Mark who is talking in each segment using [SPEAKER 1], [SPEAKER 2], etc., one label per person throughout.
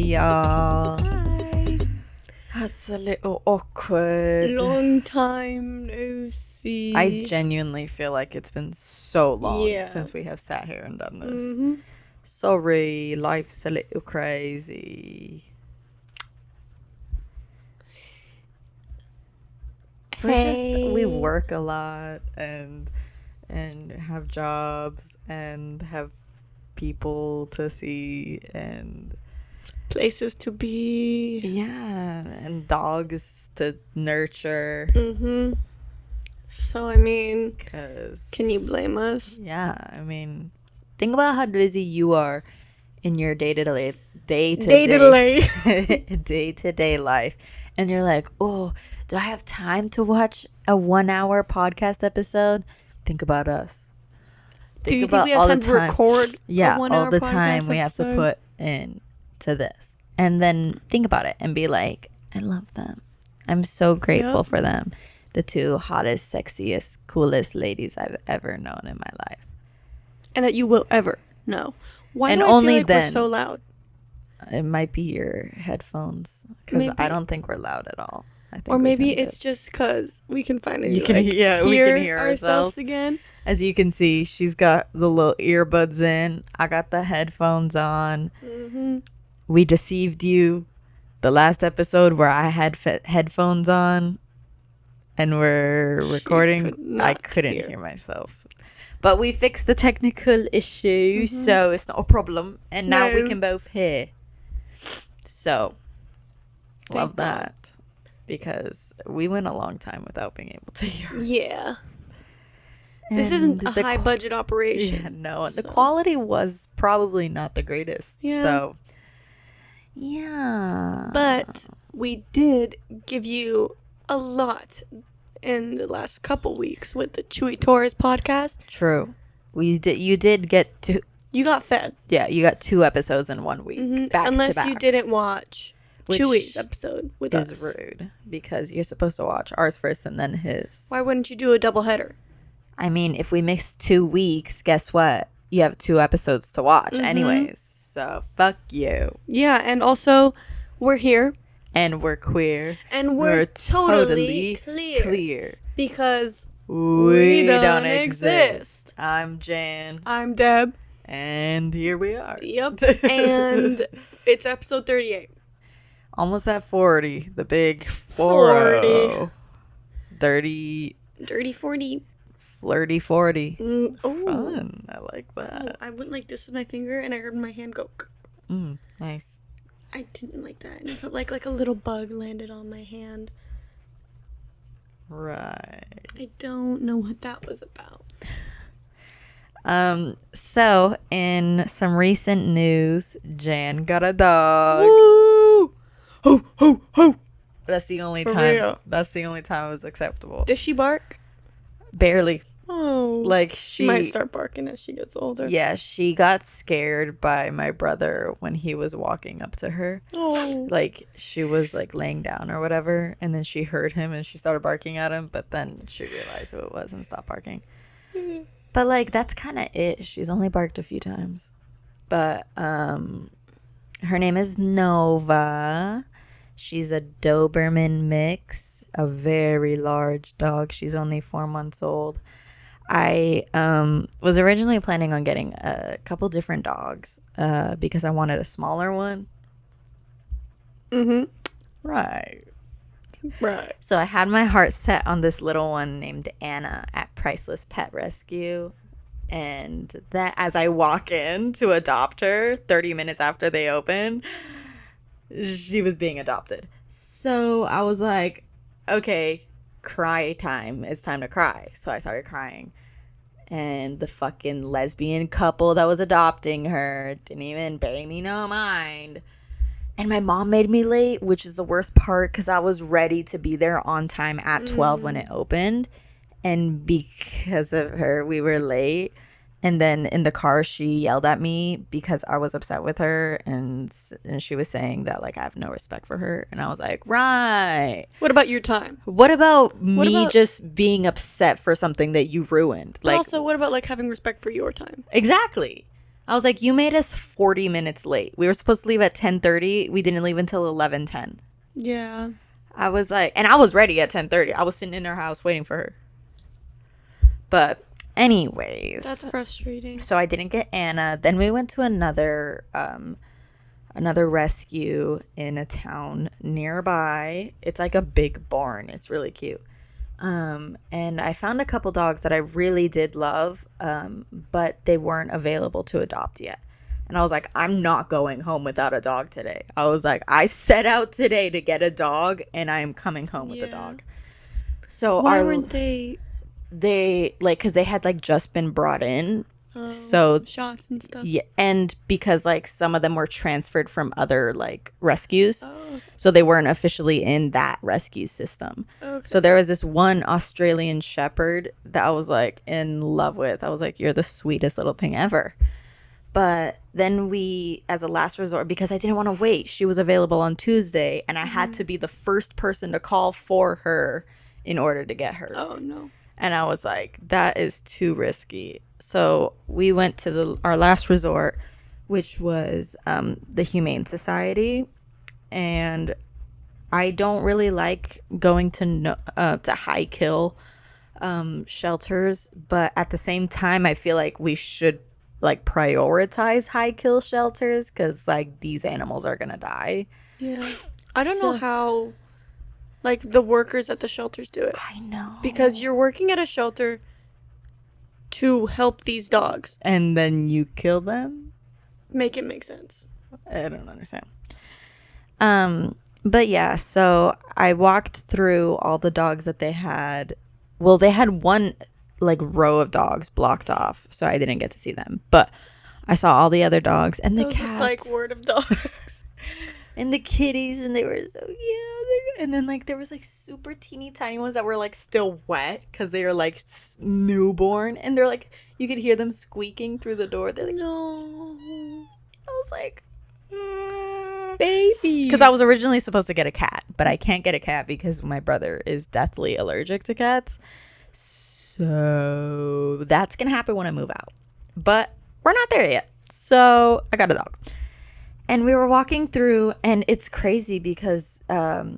[SPEAKER 1] y'all.
[SPEAKER 2] Hi.
[SPEAKER 1] That's a little awkward.
[SPEAKER 2] Long time no see.
[SPEAKER 1] I genuinely feel like it's been so long
[SPEAKER 2] Yeah.
[SPEAKER 1] since we have sat here and done this.
[SPEAKER 2] Mm-hmm.
[SPEAKER 1] Sorry, life's a little crazy. We work a lot and have jobs and have people to see and
[SPEAKER 2] Places to be.
[SPEAKER 1] yeah, and dogs to nurture.
[SPEAKER 2] Mm-hmm. So, I mean,
[SPEAKER 1] 'Cause
[SPEAKER 2] can you blame us?
[SPEAKER 1] yeah, I mean, think about how busy you are in your day-to-day life, and you're like, oh, do I have time to watch a 1 hour podcast episode? Think about us.
[SPEAKER 2] Do you think we have time to record
[SPEAKER 1] yeah,
[SPEAKER 2] a 1
[SPEAKER 1] all
[SPEAKER 2] hour
[SPEAKER 1] the
[SPEAKER 2] podcast
[SPEAKER 1] time we have to
[SPEAKER 2] episode?
[SPEAKER 1] put in to this, and then think about it and be like, I love them. I'm so grateful
[SPEAKER 2] Yep.
[SPEAKER 1] for them. The two hottest, sexiest, coolest ladies I've ever known in my life.
[SPEAKER 2] And that you will ever know. Why
[SPEAKER 1] And
[SPEAKER 2] do I
[SPEAKER 1] only
[SPEAKER 2] feel like
[SPEAKER 1] then.
[SPEAKER 2] we're so loud?
[SPEAKER 1] It might be your headphones, because I
[SPEAKER 2] Maybe.
[SPEAKER 1] don't think we're loud at all. I think
[SPEAKER 2] Or
[SPEAKER 1] we
[SPEAKER 2] maybe
[SPEAKER 1] sound
[SPEAKER 2] it's just because we can finally
[SPEAKER 1] we can hear ourselves
[SPEAKER 2] again.
[SPEAKER 1] As you can see, she's got the little earbuds in. I got the headphones on.
[SPEAKER 2] Mm-hmm.
[SPEAKER 1] We deceived you. The last episode where I had headphones on and we're recording, I couldn't hear myself. But we fixed the technical issue, so it's not a problem. And now we can both hear. So, love that. Because we went a long time without being able to hear us.
[SPEAKER 2] Yeah. This isn't a high budget operation.
[SPEAKER 1] Yeah, no. The quality was probably not the greatest.
[SPEAKER 2] Yeah.
[SPEAKER 1] So, yeah.
[SPEAKER 2] But we did give you a lot in the last couple weeks with the Torres podcast.
[SPEAKER 1] True. You did get to.
[SPEAKER 2] You got fed.
[SPEAKER 1] Yeah, you got 2 episodes in 1 week. Back
[SPEAKER 2] Unless
[SPEAKER 1] to back.
[SPEAKER 2] you didn't watch Chewy's episode with us.
[SPEAKER 1] Is rude, because you're supposed to watch ours first and then his.
[SPEAKER 2] Why wouldn't you do a double header?
[SPEAKER 1] I mean, if we mix 2 weeks, guess what? You have 2 episodes to watch anyways. So, fuck you.
[SPEAKER 2] Yeah, and also, we're here.
[SPEAKER 1] And we're queer.
[SPEAKER 2] And we're totally clear. Because
[SPEAKER 1] we don't exist. I'm Jan.
[SPEAKER 2] I'm Deb.
[SPEAKER 1] And here we are.
[SPEAKER 2] Yep. And it's episode 38.
[SPEAKER 1] Almost at 40. The big 40. Dirty
[SPEAKER 2] 40.
[SPEAKER 1] Flirty 40.
[SPEAKER 2] Oh.
[SPEAKER 1] Fun. I like that.
[SPEAKER 2] Oh, I went like this with my finger and I heard my hand go.
[SPEAKER 1] Nice.
[SPEAKER 2] I didn't like that. And it felt like a little bug landed on my hand.
[SPEAKER 1] Right.
[SPEAKER 2] I don't know what that was about.
[SPEAKER 1] So in some recent news, Jan got a dog.
[SPEAKER 2] Woo! Ho ho ho!
[SPEAKER 1] That's the only
[SPEAKER 2] For
[SPEAKER 1] time.
[SPEAKER 2] real.
[SPEAKER 1] That's the only time it was acceptable.
[SPEAKER 2] Does she bark?
[SPEAKER 1] Barely.
[SPEAKER 2] Oh.
[SPEAKER 1] Like
[SPEAKER 2] She might start barking as she gets older.
[SPEAKER 1] Yeah, she got scared by my brother when he was walking up to her.
[SPEAKER 2] Oh.
[SPEAKER 1] Like, she was like laying down or whatever, and then she heard him and she started barking at him, but then she realized who it was and stopped barking. But like, that's kind of it. She's only barked a few times. But her name is Nova. She's a Doberman mix, a very large dog. She's only 4 months old. I was originally planning on getting a couple different dogs because I wanted a smaller one. Right. So I had my heart set on this little one named Anna at Priceless Pet Rescue. And that as I walk in to adopt her 30 minutes after they open, she was being adopted. So I was like, okay, cry time. It's time to cry. So I started crying. And the fucking lesbian couple that was adopting her didn't even pay me no mind. And my mom made me late, which is the worst part, because I was ready to be there on time at 12 when it opened. And because of her, we were late. And then in the car, she yelled at me because I was upset with her. And she was saying that, like, I have no respect for her. And I was like, right.
[SPEAKER 2] What about your time?
[SPEAKER 1] What about me just being upset for something that you ruined?
[SPEAKER 2] But also, what about, like, having respect for your time?
[SPEAKER 1] Exactly. I was like, you made us 40 minutes late. We were supposed to leave at 10:30. We didn't leave until 11:10.
[SPEAKER 2] Yeah.
[SPEAKER 1] I was like, and I was ready at 10:30. I was sitting in her house waiting for her. But anyways.
[SPEAKER 2] That's frustrating.
[SPEAKER 1] So I didn't get Anna. Then we went to another rescue in a town nearby. It's like a big barn. It's really cute. And I found a couple dogs that I really did love, but they weren't available to adopt yet. And I was like, I'm not going home without a dog today. I was like, I set out today to get a dog, and I am coming home with a dog. So
[SPEAKER 2] why weren't they
[SPEAKER 1] like, because they had like just been brought in. So
[SPEAKER 2] shots and stuff.
[SPEAKER 1] Yeah, and because like some of them were transferred from other like rescues, so they weren't officially in that rescue system. Okay. So there was this one Australian Shepherd that I was like in love with. I was like, you're the sweetest little thing ever. But then we, as a last resort, because I didn't want to wait, she was available on Tuesday, and I had to be the first person to call for her in order to get her.
[SPEAKER 2] Oh no.
[SPEAKER 1] And I was like, that is too risky. So we went to our last resort, which was the Humane Society. And I don't really like going to high kill shelters. But at the same time, I feel like we should like prioritize high kill shelters because like these animals are going to die.
[SPEAKER 2] Yeah. I don't know how like the workers at the shelters do it.
[SPEAKER 1] I know.
[SPEAKER 2] Because you're working at a shelter to help these dogs.
[SPEAKER 1] And then you kill them?
[SPEAKER 2] Make it make sense.
[SPEAKER 1] I don't understand. But yeah, so I walked through all the dogs that they had. Well, they had one like row of dogs blocked off, so I didn't get to see them. But I saw all the other dogs and the cats.
[SPEAKER 2] Just like word of dogs.
[SPEAKER 1] And the kitties, and they were so cute. And then like there was like super teeny tiny ones that were like still wet because they were like newborn, and they're like you could hear them squeaking through the door. They're like, no. I was like, baby, because I was originally supposed to get a cat, but I can't get a cat because my brother is deathly allergic to cats. So that's gonna happen when I move out, but we're not there yet. So I got a dog. And we were walking through, and it's crazy because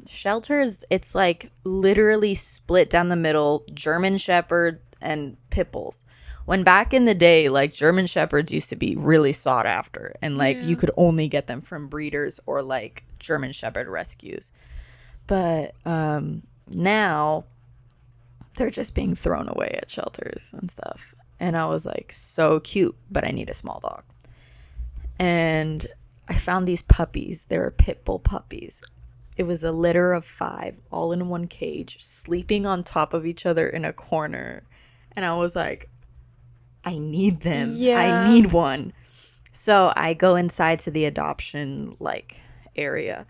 [SPEAKER 1] shelters, it's like literally split down the middle, German Shepherd and Pit Bulls. When back in the day, like German Shepherds used to be really sought after, and like you could only get them from breeders or like German Shepherd rescues. But now they're just being thrown away at shelters and stuff. And I was like, so cute, but I need a small dog. And I found these puppies. They were pit bull puppies. It was a litter of 5, all in one cage, sleeping on top of each other in a corner. And I was like, I need them. Yeah. I need one. So I go inside to the adoption like area.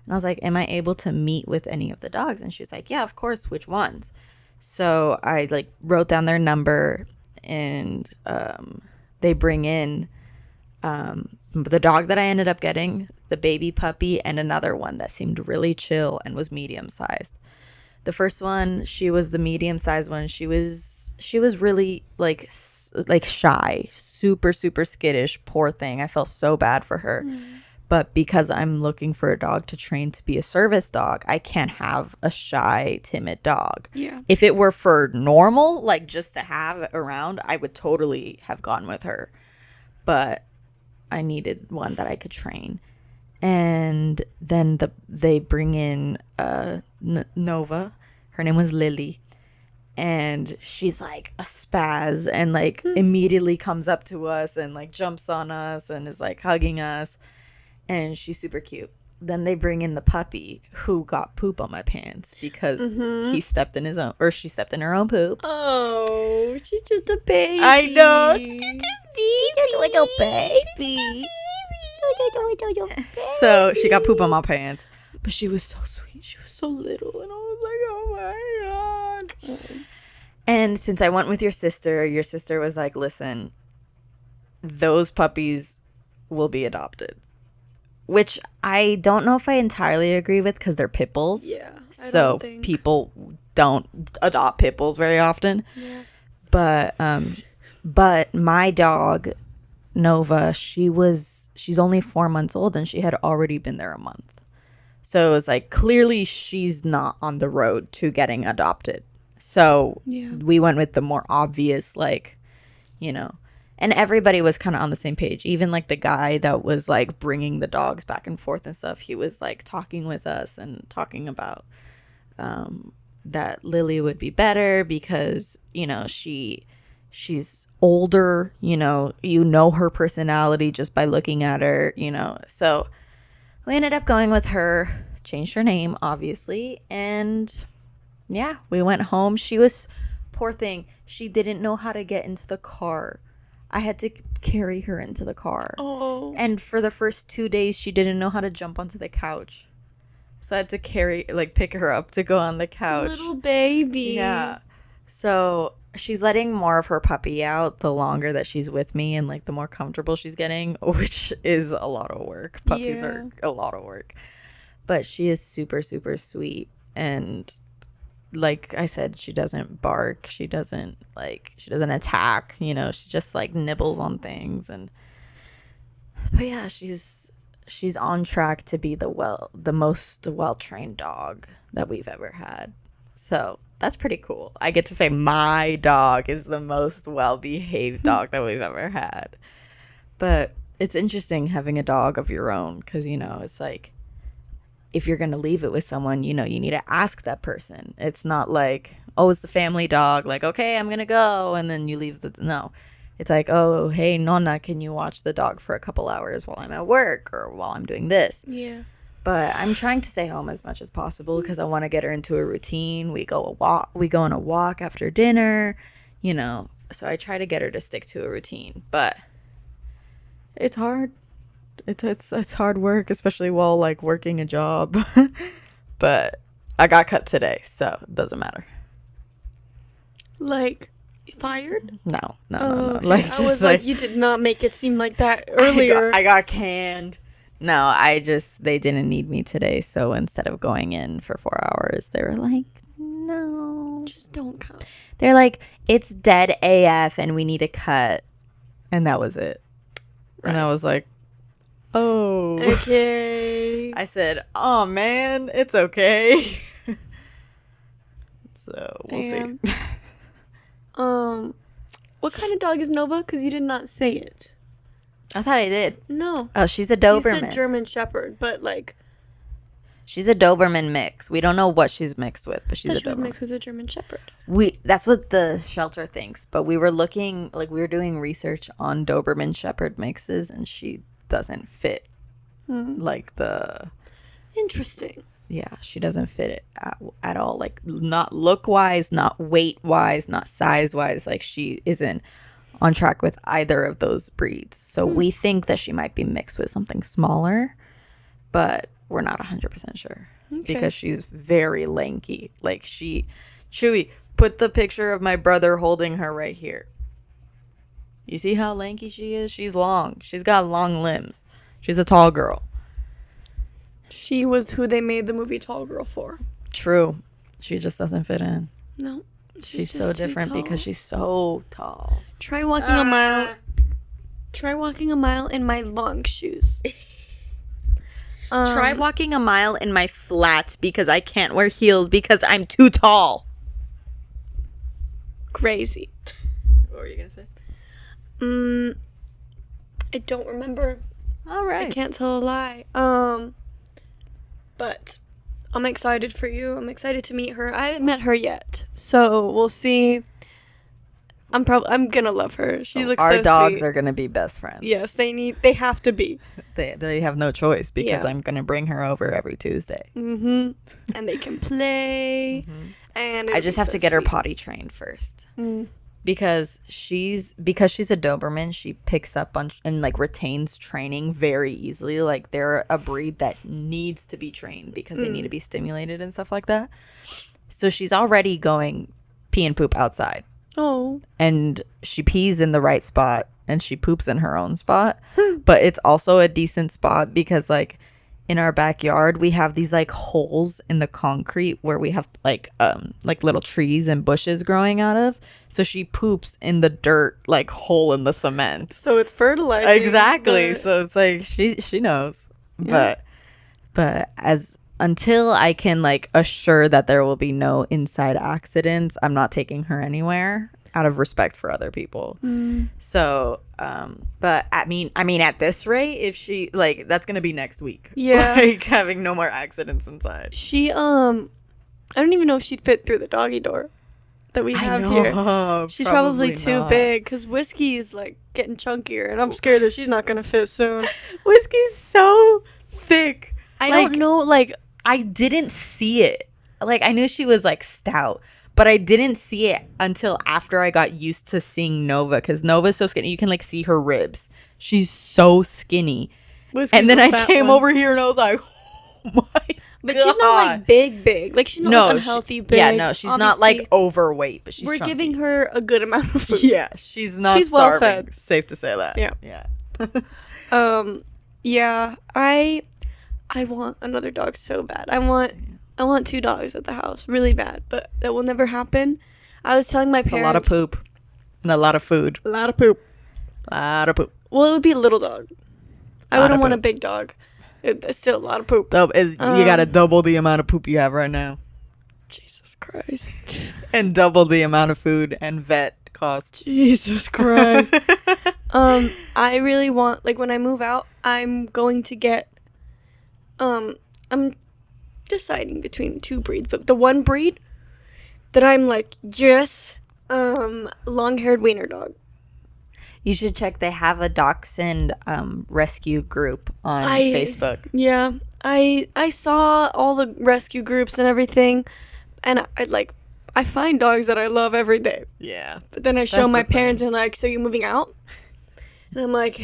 [SPEAKER 1] And I was like, am I able to meet with any of the dogs? And she's like, yeah, of course. Which ones? So I like wrote down their number, and they bring in the dog that I ended up getting, the baby puppy, and another one that seemed really chill and was medium sized. The first one, she was the medium sized one. She was really like shy, super skittish. Poor thing. I felt so bad for her. But because I'm looking for a dog to train to be a service dog, I can't have a shy, timid dog. Yeah. If it were for normal, like just to have around, I would totally have gone with her. But I needed one that I could train. And then they bring in Nova. Her name was Lily. And she's like a spaz and like immediately comes up to us and like jumps on us and is like hugging us. And she's super cute. Then they bring in the puppy who got poop on my pants because he stepped in his own, or she stepped in her own poop.
[SPEAKER 2] Oh, she's just a baby.
[SPEAKER 1] I know. She's just a little baby. So she got poop on my pants, but she was so sweet. She was so little, and I was like, oh my god. And since I went with your sister was like, listen, those puppies will be adopted. Which I don't know if I entirely agree with because they're pit bulls.
[SPEAKER 2] Yeah.
[SPEAKER 1] So people don't adopt pit bulls very often. Yeah. But my dog Nova, she's only 4 months old and she had already been there a month. So it was like, clearly she's not on the road to getting adopted. So we went with the more obvious, like, and everybody was kind of on the same page. Even like the guy that was like bringing the dogs back and forth and stuff, he was like talking with us and talking about that Lily would be better because, she's older, her personality just by looking at her, So we ended up going with her, changed her name, obviously. And yeah, we went home. She was, poor thing, she didn't know how to get into the car. I had to carry her into the car.
[SPEAKER 2] Oh.
[SPEAKER 1] And for the first 2 days, she didn't know how to jump onto the couch. So I had to pick her up to go on the couch.
[SPEAKER 2] Little baby.
[SPEAKER 1] Yeah. So she's letting more of her puppy out the longer that she's with me and like the more comfortable she's getting, which is a lot of work. Puppies are a lot of work. But she is super, super sweet. And like I said, she doesn't bark. She doesn't attack, she just like nibbles on things. But yeah, she's on track to be the most well-trained dog that we've ever had. So that's pretty cool. I get to say my dog is the most well-behaved dog that we've ever had. But it's interesting having a dog of your own because, it's like, if you're going to leave it with someone, you need to ask that person. It's not like, oh, it's the family dog. Like, okay, I'm going to go. And then you leave no. It's like, oh, hey, Nonna, can you watch the dog for a couple hours while I'm at work or while I'm doing this?
[SPEAKER 2] Yeah.
[SPEAKER 1] But I'm trying to stay home as much as possible because I want to get her into a routine. We go on a walk after dinner, So I try to get her to stick to a routine. But it's hard. It's hard work, especially while like working a job. But I got cut today, so it doesn't matter.
[SPEAKER 2] Like fired?
[SPEAKER 1] No.
[SPEAKER 2] Okay.
[SPEAKER 1] Like
[SPEAKER 2] I was like, you did not make it seem like that earlier.
[SPEAKER 1] I got canned. No, they didn't need me today, so instead of going in for 4 hours, they were like, no,
[SPEAKER 2] just don't come.
[SPEAKER 1] They're like, it's dead AF and we need a cut, and that was it. Right. And I was like, oh,
[SPEAKER 2] okay.
[SPEAKER 1] I said, oh man, it's okay. So we'll see.
[SPEAKER 2] What kind of dog is Nova? Because you did not say it.
[SPEAKER 1] I thought I did.
[SPEAKER 2] No.
[SPEAKER 1] Oh, she's a Doberman.
[SPEAKER 2] You said German Shepherd, but like,
[SPEAKER 1] she's a Doberman mix. We don't know what she's mixed with, but she's a Doberman.
[SPEAKER 2] She would mix with a German Shepherd.
[SPEAKER 1] That's what the shelter thinks, but we were doing research on Doberman Shepherd mixes, and she doesn't fit. Like the.
[SPEAKER 2] Interesting.
[SPEAKER 1] Yeah, she doesn't fit it at all. Like, not look-wise, not weight-wise, not size-wise. Like, she isn't on track with either of those breeds. So we think that she might be mixed with something smaller, but we're not 100% sure. Okay. Because she's very lanky. Like, Chewy, put the picture of my brother holding her right here. You see how lanky she is? She's long. She's got long limbs. She's a tall girl.
[SPEAKER 2] She was who they made the movie Tall Girl for.
[SPEAKER 1] True. She just doesn't fit in.
[SPEAKER 2] No.
[SPEAKER 1] She's so different because she's so tall.
[SPEAKER 2] Try walking a mile. Try walking a mile in my long shoes.
[SPEAKER 1] Try walking a mile in my flats because I can't wear heels because I'm too tall.
[SPEAKER 2] Crazy.
[SPEAKER 1] What were you going to say?
[SPEAKER 2] I don't remember.
[SPEAKER 1] All right.
[SPEAKER 2] I can't tell a lie. But I'm excited for you. I'm excited to meet her. I haven't met her yet, so we'll see. I'm gonna love her. She looks so sweet.
[SPEAKER 1] Our dogs are gonna be best friends.
[SPEAKER 2] Yes, they have to be.
[SPEAKER 1] They have no choice because I'm gonna bring her over every Tuesday.
[SPEAKER 2] And they can play. And
[SPEAKER 1] I just have to get her potty trained first. Because she's a Doberman, she picks up on and like retains training very easily. Like, they're a breed that needs to be trained because they need to be stimulated and stuff like that. So she's already going pee and poop outside.
[SPEAKER 2] Oh.
[SPEAKER 1] And she pees in the right spot and she poops in her own spot. But it's also a decent spot because like in our backyard, we have these like holes in the concrete where we have like little trees and bushes growing out of. So she poops in the dirt, like hole in the cement.
[SPEAKER 2] So it's fertilizing.
[SPEAKER 1] Exactly. So it's like she knows.
[SPEAKER 2] Yeah.
[SPEAKER 1] But as until I can like assure that there will be no inside accidents, I'm not taking her anywhere out of respect for other people. So but I mean at this rate, if she like, that's gonna be next week.
[SPEAKER 2] Yeah.
[SPEAKER 1] Like having no more accidents inside.
[SPEAKER 2] She I don't even know if she'd fit through the doggy door that we have here. She's probably too big because Whiskey is like getting chunkier, and I'm scared that she's not gonna fit soon.
[SPEAKER 1] Whiskey's so thick.
[SPEAKER 2] I don't know, like,
[SPEAKER 1] I didn't see it. Like, I knew she was like stout, but I didn't see it until after I got used to seeing Nova, because Nova's so skinny. You can like see her ribs. She's so skinny.
[SPEAKER 2] Whiskey's
[SPEAKER 1] and then I came over here and I was like, oh my
[SPEAKER 2] But
[SPEAKER 1] God.
[SPEAKER 2] she's not like big. Like, she's not like unhealthy big.
[SPEAKER 1] Yeah, no, she's not like overweight, but she's
[SPEAKER 2] we're
[SPEAKER 1] chunky.
[SPEAKER 2] giving her a good amount of food.
[SPEAKER 1] Yeah, she's not
[SPEAKER 2] She's
[SPEAKER 1] starving.
[SPEAKER 2] well fed.
[SPEAKER 1] Safe to say that.
[SPEAKER 2] Yeah. Yeah, I want another dog so bad. I want 2 dogs at the house really bad, but that will never happen. I was telling my parents.
[SPEAKER 1] It's a lot of poop and a lot of food.
[SPEAKER 2] A lot of poop. Well, it would be a little dog. I wouldn't want a big dog. It's still a lot of poop.
[SPEAKER 1] You gotta double the amount of poop you have right now.
[SPEAKER 2] Jesus Christ.
[SPEAKER 1] And double the amount of food and vet costs.
[SPEAKER 2] Jesus Christ. I really want, like, when I move out, I'm going to get, I'm deciding between 2 breeds, but the one breed that I'm like, yes, long-haired wiener dog.
[SPEAKER 1] You should check. They have a dachshund rescue group on Facebook.
[SPEAKER 2] Yeah, I saw all the rescue groups and everything, and I find dogs that I love every day.
[SPEAKER 1] Yeah.
[SPEAKER 2] But then I show my parents and like, so you moving out? And I'm like,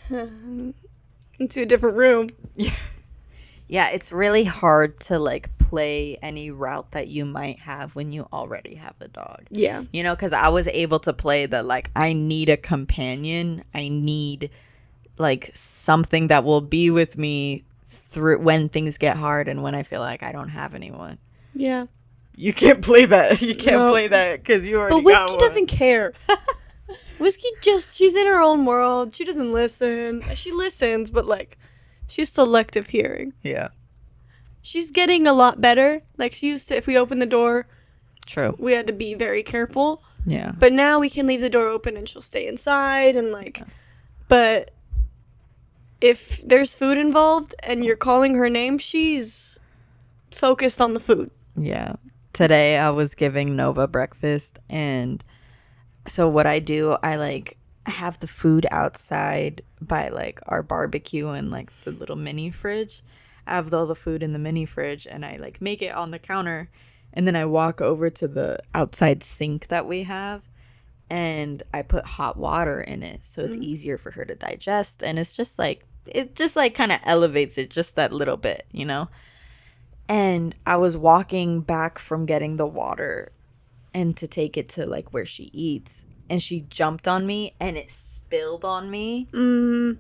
[SPEAKER 2] into a different room.
[SPEAKER 1] Yeah. Yeah, it's really hard to like play any route that you might have when you already have a dog.
[SPEAKER 2] Yeah.
[SPEAKER 1] You know, because I was able to play the like, I need a companion. I need like something that will be with me through when things get hard and when I feel like I don't have anyone.
[SPEAKER 2] Yeah.
[SPEAKER 1] You can't play that. You can't play that because you already got one.
[SPEAKER 2] But Whiskey doesn't care. Whiskey she's in her own world. She doesn't listen. She listens, but like, she's selective hearing.
[SPEAKER 1] Yeah.
[SPEAKER 2] She's getting a lot better. Like, she used to, if we opened the door,
[SPEAKER 1] true,
[SPEAKER 2] we had to be very careful.
[SPEAKER 1] Yeah.
[SPEAKER 2] But now we can leave the door open and she'll stay inside and like, but if there's food involved and you're calling her name, she's focused on the food.
[SPEAKER 1] Yeah. Today I was giving Nova breakfast, and so what I do, I like have the food outside by like our barbecue and like the little mini fridge. I have all the food in the mini fridge and I like make it on the counter, and then I walk over to the outside sink that we have and I put hot water in it so it's easier for her to digest, and it just kind of elevates it just that little bit, you know. And I was walking back from getting the water and to take it to like where she eats, and she jumped on me and it spilled on me.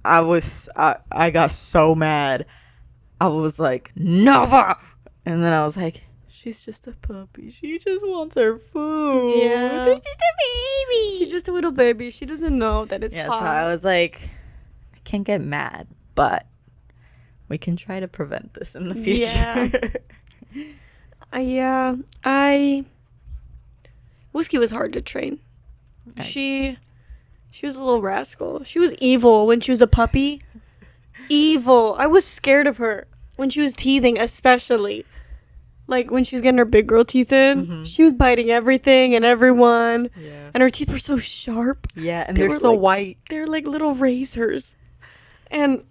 [SPEAKER 1] I got so mad. I was like, Nova! And then I was like, she's just a puppy. She just wants her food.
[SPEAKER 2] Yeah.
[SPEAKER 1] She's just a baby.
[SPEAKER 2] She's just a little baby. She doesn't know that it's hot.
[SPEAKER 1] So I was like, I can't get mad, but we can try to prevent this in the future.
[SPEAKER 2] Yeah. Whiskey was hard to train. She was a little rascal. She was evil when she was a puppy. Evil. I was scared of her when she was teething, especially. Like when she was getting her big girl teeth in, she was biting everything and everyone. Yeah. And her teeth were so sharp.
[SPEAKER 1] Yeah, and they're so white.
[SPEAKER 2] They're like little razors. And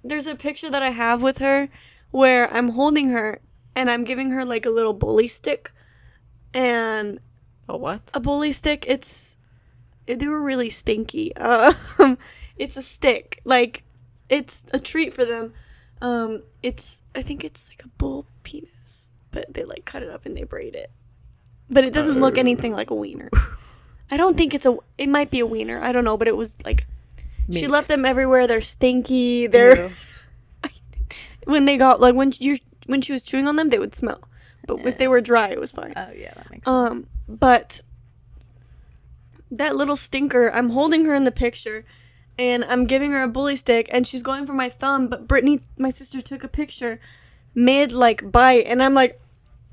[SPEAKER 2] there's a picture that I have with her where I'm holding her and I'm giving her like a little bully stick. And
[SPEAKER 1] a what?
[SPEAKER 2] A bully stick. They were really stinky. It's a stick. Like, it's a treat for them. I think it's like a bull penis, but they like cut it up and they braid it. But it doesn't look anything like a wiener. I don't think it might be a wiener. I don't know, but it was like, meat. She left them everywhere. They're stinky. when they got like when she was chewing on them, they would smell. But if they were dry, it was fine.
[SPEAKER 1] Oh yeah, that makes sense.
[SPEAKER 2] But that little stinker, I'm holding her in the picture, and I'm giving her a bully stick, and she's going for my thumb. But Brittany, my sister, took a picture mid like bite, and I'm like,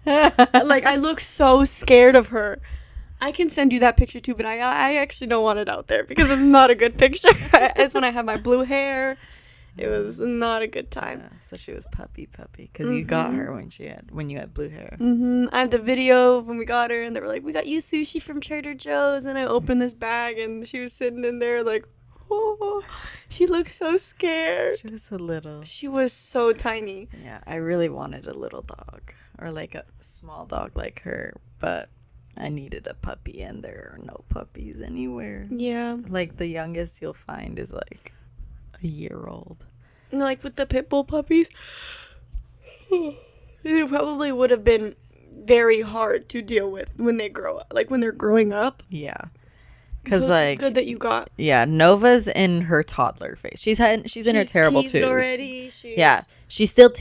[SPEAKER 2] like I look so scared of her. I can send you that picture too, but I actually don't want it out there because it's not a good picture. It's when I have my blue hair. It was not a good time.
[SPEAKER 1] Yeah, so she was puppy because you got her when you had blue hair.
[SPEAKER 2] I have the video when we got her, and they were like, "We got you sushi from Trader Joe's," and I opened this bag, and she was sitting in there like, oh, she looked so scared.
[SPEAKER 1] She was so little.
[SPEAKER 2] She was so tiny.
[SPEAKER 1] Yeah, I really wanted a little dog or like a small dog like her, but I needed a puppy, and there are no puppies anywhere.
[SPEAKER 2] Yeah.
[SPEAKER 1] Like the youngest you'll find is like a year-old.
[SPEAKER 2] Like with the pit bull puppies, it probably would have been very hard to deal with when they grow up, like when they're growing up.
[SPEAKER 1] Yeah, because
[SPEAKER 2] so
[SPEAKER 1] like
[SPEAKER 2] good that you got.
[SPEAKER 1] Yeah, Nova's in her toddler phase. She's in her terrible twos
[SPEAKER 2] already.
[SPEAKER 1] She's still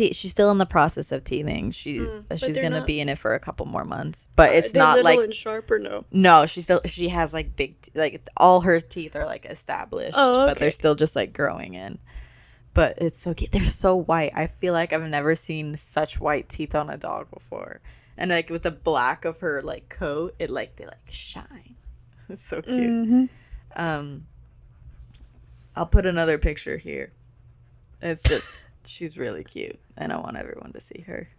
[SPEAKER 1] in the process of teething. She's gonna be in it for a couple more months, but it's not
[SPEAKER 2] little
[SPEAKER 1] like
[SPEAKER 2] and sharp or no.
[SPEAKER 1] No, she has like big like all her teeth are like established, but they're still just like growing in. But it's so cute. They're so white. I feel like I've never seen such white teeth on a dog before. And like with the black of her like coat, they like shine. It's so cute. I'll put another picture here. It's just she's really cute, and I want everyone to see her.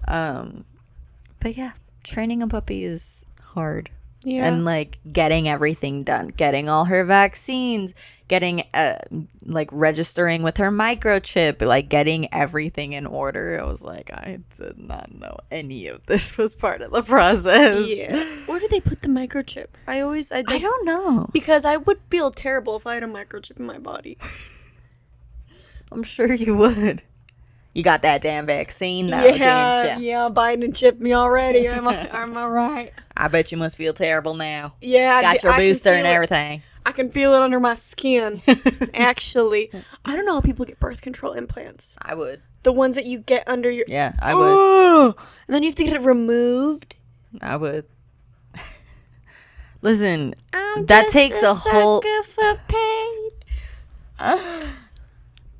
[SPEAKER 1] But yeah, training a puppy is hard. Yeah. And like getting everything done, getting all her vaccines, getting like registering with her microchip, like getting everything in order. I was like, I did not know any of this was part of the process.
[SPEAKER 2] Yeah. Where do they put the microchip? I
[SPEAKER 1] don't know.
[SPEAKER 2] Because I would feel terrible if I had a microchip in my body.
[SPEAKER 1] I'm sure you would. You got that damn vaccine now, didn't you?
[SPEAKER 2] Yeah, Biden chipped me already. Am I right?
[SPEAKER 1] I bet you must feel terrible now.
[SPEAKER 2] Yeah.
[SPEAKER 1] Got your booster and everything.
[SPEAKER 2] I can feel it under my skin. Actually. I don't know how people get birth control implants.
[SPEAKER 1] I would.
[SPEAKER 2] The ones that you get under your...
[SPEAKER 1] Yeah, I would.
[SPEAKER 2] And then you have to get it removed.
[SPEAKER 1] I would. Listen, that takes a whole...
[SPEAKER 2] for pain.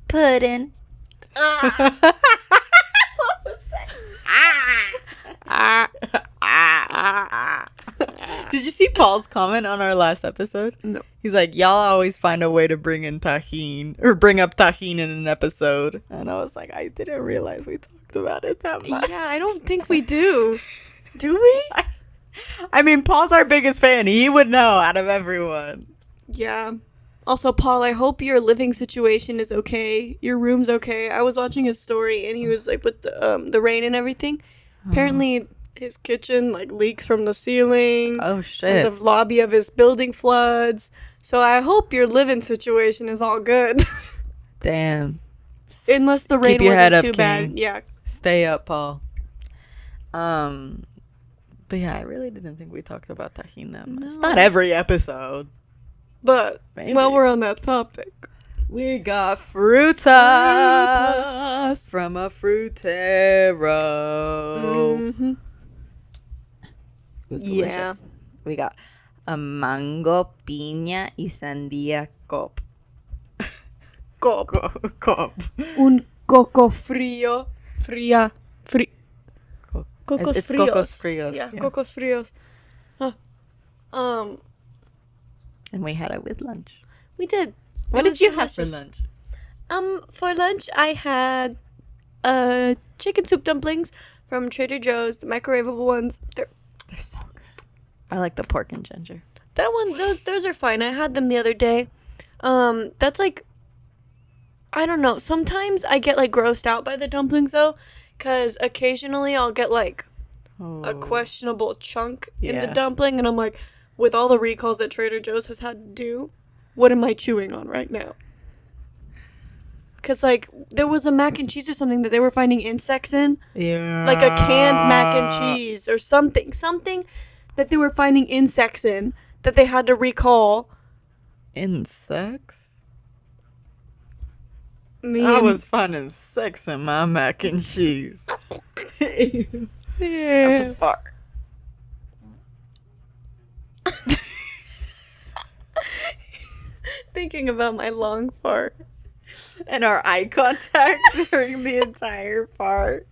[SPEAKER 1] Pudding.
[SPEAKER 2] What was that?
[SPEAKER 1] Did you see Paul's comment on our last episode?
[SPEAKER 2] No.
[SPEAKER 1] He's like, y'all always find a way to bring in tahine or bring up tahine in an episode. And I was like, I didn't realize we talked about it that much.
[SPEAKER 2] Yeah, I don't think we do. Do we?
[SPEAKER 1] I mean, Paul's our biggest fan. He would know out of everyone.
[SPEAKER 2] Yeah. Also, Paul, I hope your living situation is okay. Your room's okay. I was watching his story, and he was like with the rain and everything. Apparently, his kitchen like leaks from the ceiling.
[SPEAKER 1] Oh shit!
[SPEAKER 2] And the lobby of his building floods. So I hope your living situation is all good.
[SPEAKER 1] Damn.
[SPEAKER 2] Unless the rain wasn't too bad. Yeah.
[SPEAKER 1] Stay up, Paul. But yeah, I really didn't think we talked about tahine that much.
[SPEAKER 2] No.
[SPEAKER 1] Not every episode.
[SPEAKER 2] But while we're on that topic,
[SPEAKER 1] we got frutas from a frutero.
[SPEAKER 2] Mm-hmm.
[SPEAKER 1] It was delicious. Yeah. We got a mango, piña y sandía cop. Cop.
[SPEAKER 2] Un coco frío. Cocos
[SPEAKER 1] it's
[SPEAKER 2] frios.
[SPEAKER 1] Cocos frios.
[SPEAKER 2] Yeah, cocos frios.
[SPEAKER 1] And we had it with lunch.
[SPEAKER 2] We did.
[SPEAKER 1] What did you have for lunch?
[SPEAKER 2] For lunch I had chicken soup dumplings from Trader Joe's, the microwavable ones.
[SPEAKER 1] They're so good. I like the pork and ginger.
[SPEAKER 2] That one, those are fine. I had them the other day. That's like, I don't know. Sometimes I get like grossed out by the dumplings though, because occasionally I'll get like a questionable chunk in the dumpling, and I'm like, with all the recalls that Trader Joe's has had to do, what am I chewing on right now? Because, like, there was a mac and cheese or something that they were finding insects in.
[SPEAKER 1] Yeah.
[SPEAKER 2] Like a canned mac and cheese or something. Something that they were finding insects in that they had to recall.
[SPEAKER 1] Insects? I was finding sex in my mac and cheese.
[SPEAKER 2] Yeah.
[SPEAKER 1] Have to fart.
[SPEAKER 2] Thinking about my long fart.
[SPEAKER 1] And our eye contact during the entire fart.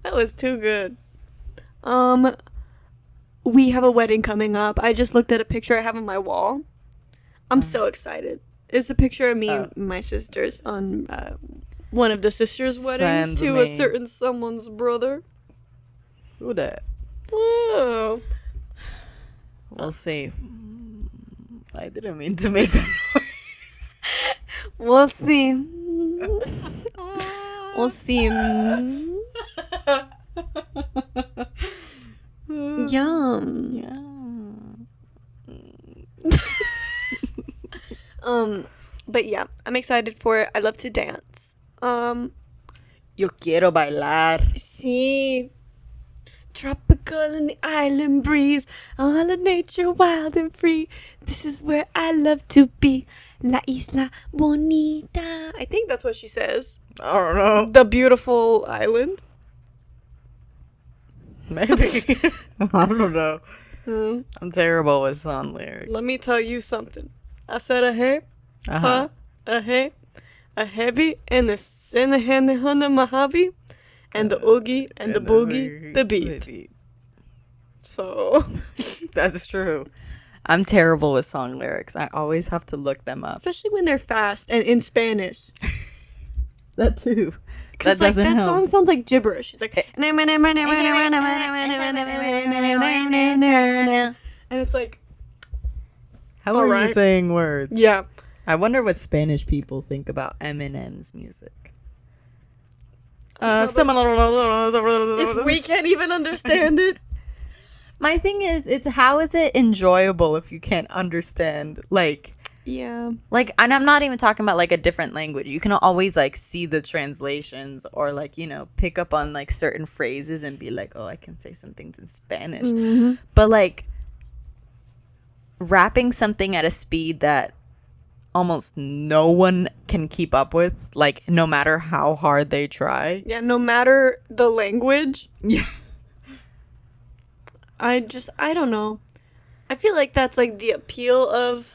[SPEAKER 2] That was too good. We have a wedding coming up. I just looked at a picture I have on my wall. I'm so excited. It's a picture of me and my sisters on one of the sisters' weddings to a certain someone's brother.
[SPEAKER 1] Who that?
[SPEAKER 2] Oh.
[SPEAKER 1] We'll see. I didn't mean to make that noise.
[SPEAKER 2] We'll see. We'll see. Yum.
[SPEAKER 1] Yeah.
[SPEAKER 2] But yeah, I'm excited for it. I love to dance.
[SPEAKER 1] Yo quiero bailar.
[SPEAKER 2] Sí. Tropical in the island breeze, all of nature wild and free. This is where I love to be, La Isla Bonita. I think that's what she says.
[SPEAKER 1] I don't know.
[SPEAKER 2] The beautiful island.
[SPEAKER 1] Maybe. I don't know.
[SPEAKER 2] Hmm.
[SPEAKER 1] I'm terrible with song lyrics.
[SPEAKER 2] Let me tell you something. I said a hey,
[SPEAKER 1] Uh-huh.
[SPEAKER 2] a hey, a heavy, and the hand of my hobby, and the oogie, and the boogie, the beat. So.
[SPEAKER 1] That's true. I'm terrible with song lyrics. I always have to look them up.
[SPEAKER 2] Especially when they're fast and in Spanish.
[SPEAKER 1] That too.
[SPEAKER 2] Because
[SPEAKER 1] That doesn't
[SPEAKER 2] that
[SPEAKER 1] help.
[SPEAKER 2] song sounds like gibberish. It's like, and it's like,
[SPEAKER 1] How are you
[SPEAKER 2] Alright.
[SPEAKER 1] saying words?
[SPEAKER 2] yeah.
[SPEAKER 1] I wonder what Spanish people think about Eminem's music.
[SPEAKER 2] If we can't even understand it.
[SPEAKER 1] My thing is, it's how is it enjoyable if you can't understand,
[SPEAKER 2] Yeah.
[SPEAKER 1] and I'm not even talking about like a different language. You can always like see the translations or like, pick up on like certain phrases and be like, oh, I can say some things in Spanish.
[SPEAKER 2] Mm-hmm.
[SPEAKER 1] But like rapping something at a speed that almost no one can keep up with, like no matter how hard they try.
[SPEAKER 2] Yeah, no matter the language.
[SPEAKER 1] Yeah.
[SPEAKER 2] I don't know. I feel like that's like the appeal of.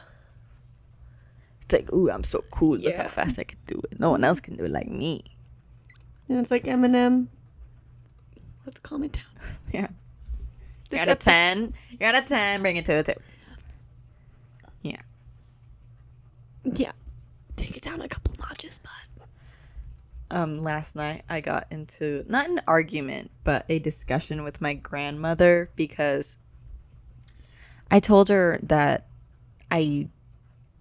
[SPEAKER 1] It's like, ooh, I'm so cool. Look
[SPEAKER 2] Yeah.
[SPEAKER 1] how fast I can do it. No one else can do it like me.
[SPEAKER 2] And it's like Eminem. Let's calm it down.
[SPEAKER 1] Yeah.
[SPEAKER 2] This
[SPEAKER 1] You're at a 10. You're at a 10. Bring it to a 2. Yeah.
[SPEAKER 2] Yeah. Take it down a couple notches, bud.
[SPEAKER 1] Last night I got into not an argument, but a discussion with my grandmother because I told her that I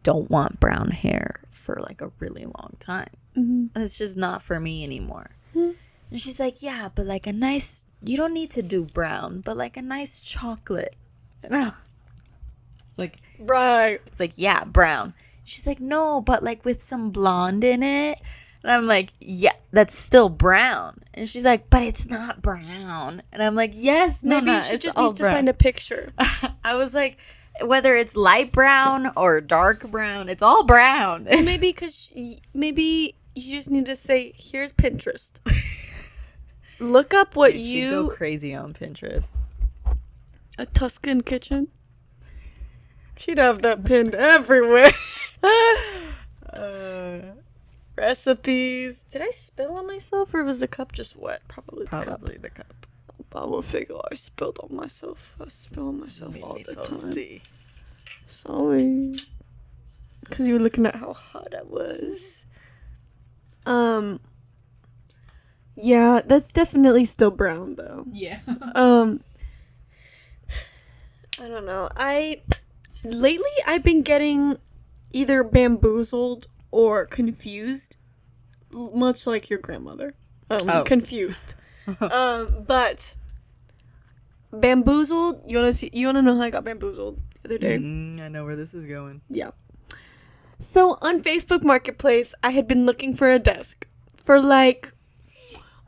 [SPEAKER 1] don't want brown hair for like a really long time.
[SPEAKER 2] Mm-hmm.
[SPEAKER 1] It's just not for me anymore.
[SPEAKER 2] Mm-hmm.
[SPEAKER 1] And she's like, yeah, but like a nice, you don't need to do brown, but like a nice chocolate. It's like,
[SPEAKER 2] Right.
[SPEAKER 1] it's like, yeah, brown. She's like, no, but like with some blonde in it. And I'm like, yeah, that's still brown. And she's like, but it's not brown. And I'm like, yes, no,
[SPEAKER 2] Maybe
[SPEAKER 1] no,
[SPEAKER 2] you should
[SPEAKER 1] it's
[SPEAKER 2] just
[SPEAKER 1] all
[SPEAKER 2] need to
[SPEAKER 1] brown.
[SPEAKER 2] find a picture.
[SPEAKER 1] I was like, whether it's light brown or dark brown, it's all brown.
[SPEAKER 2] Or maybe maybe you just need to say, here's Pinterest. Look up what
[SPEAKER 1] Dude, she'd go
[SPEAKER 2] you...
[SPEAKER 1] crazy on Pinterest.
[SPEAKER 2] A Tuscan kitchen? She'd have that pinned everywhere. Recipes. Did I spill on myself or was the cup just wet? Probably the cup.
[SPEAKER 1] Probably the cup.
[SPEAKER 2] I will figure I spilled on myself. I spill on myself all the time.
[SPEAKER 1] Toasty.
[SPEAKER 2] Sorry. Because you were looking at how hot I was. Yeah, that's definitely still brown though.
[SPEAKER 1] Yeah.
[SPEAKER 2] I don't know. Lately I've been getting either bamboozled or confused, much like your grandmother. Confused. But bamboozled. You wanna know how I got bamboozled the other day?
[SPEAKER 1] I know where this is going.
[SPEAKER 2] Yeah. So on Facebook Marketplace, I had been looking for a desk for like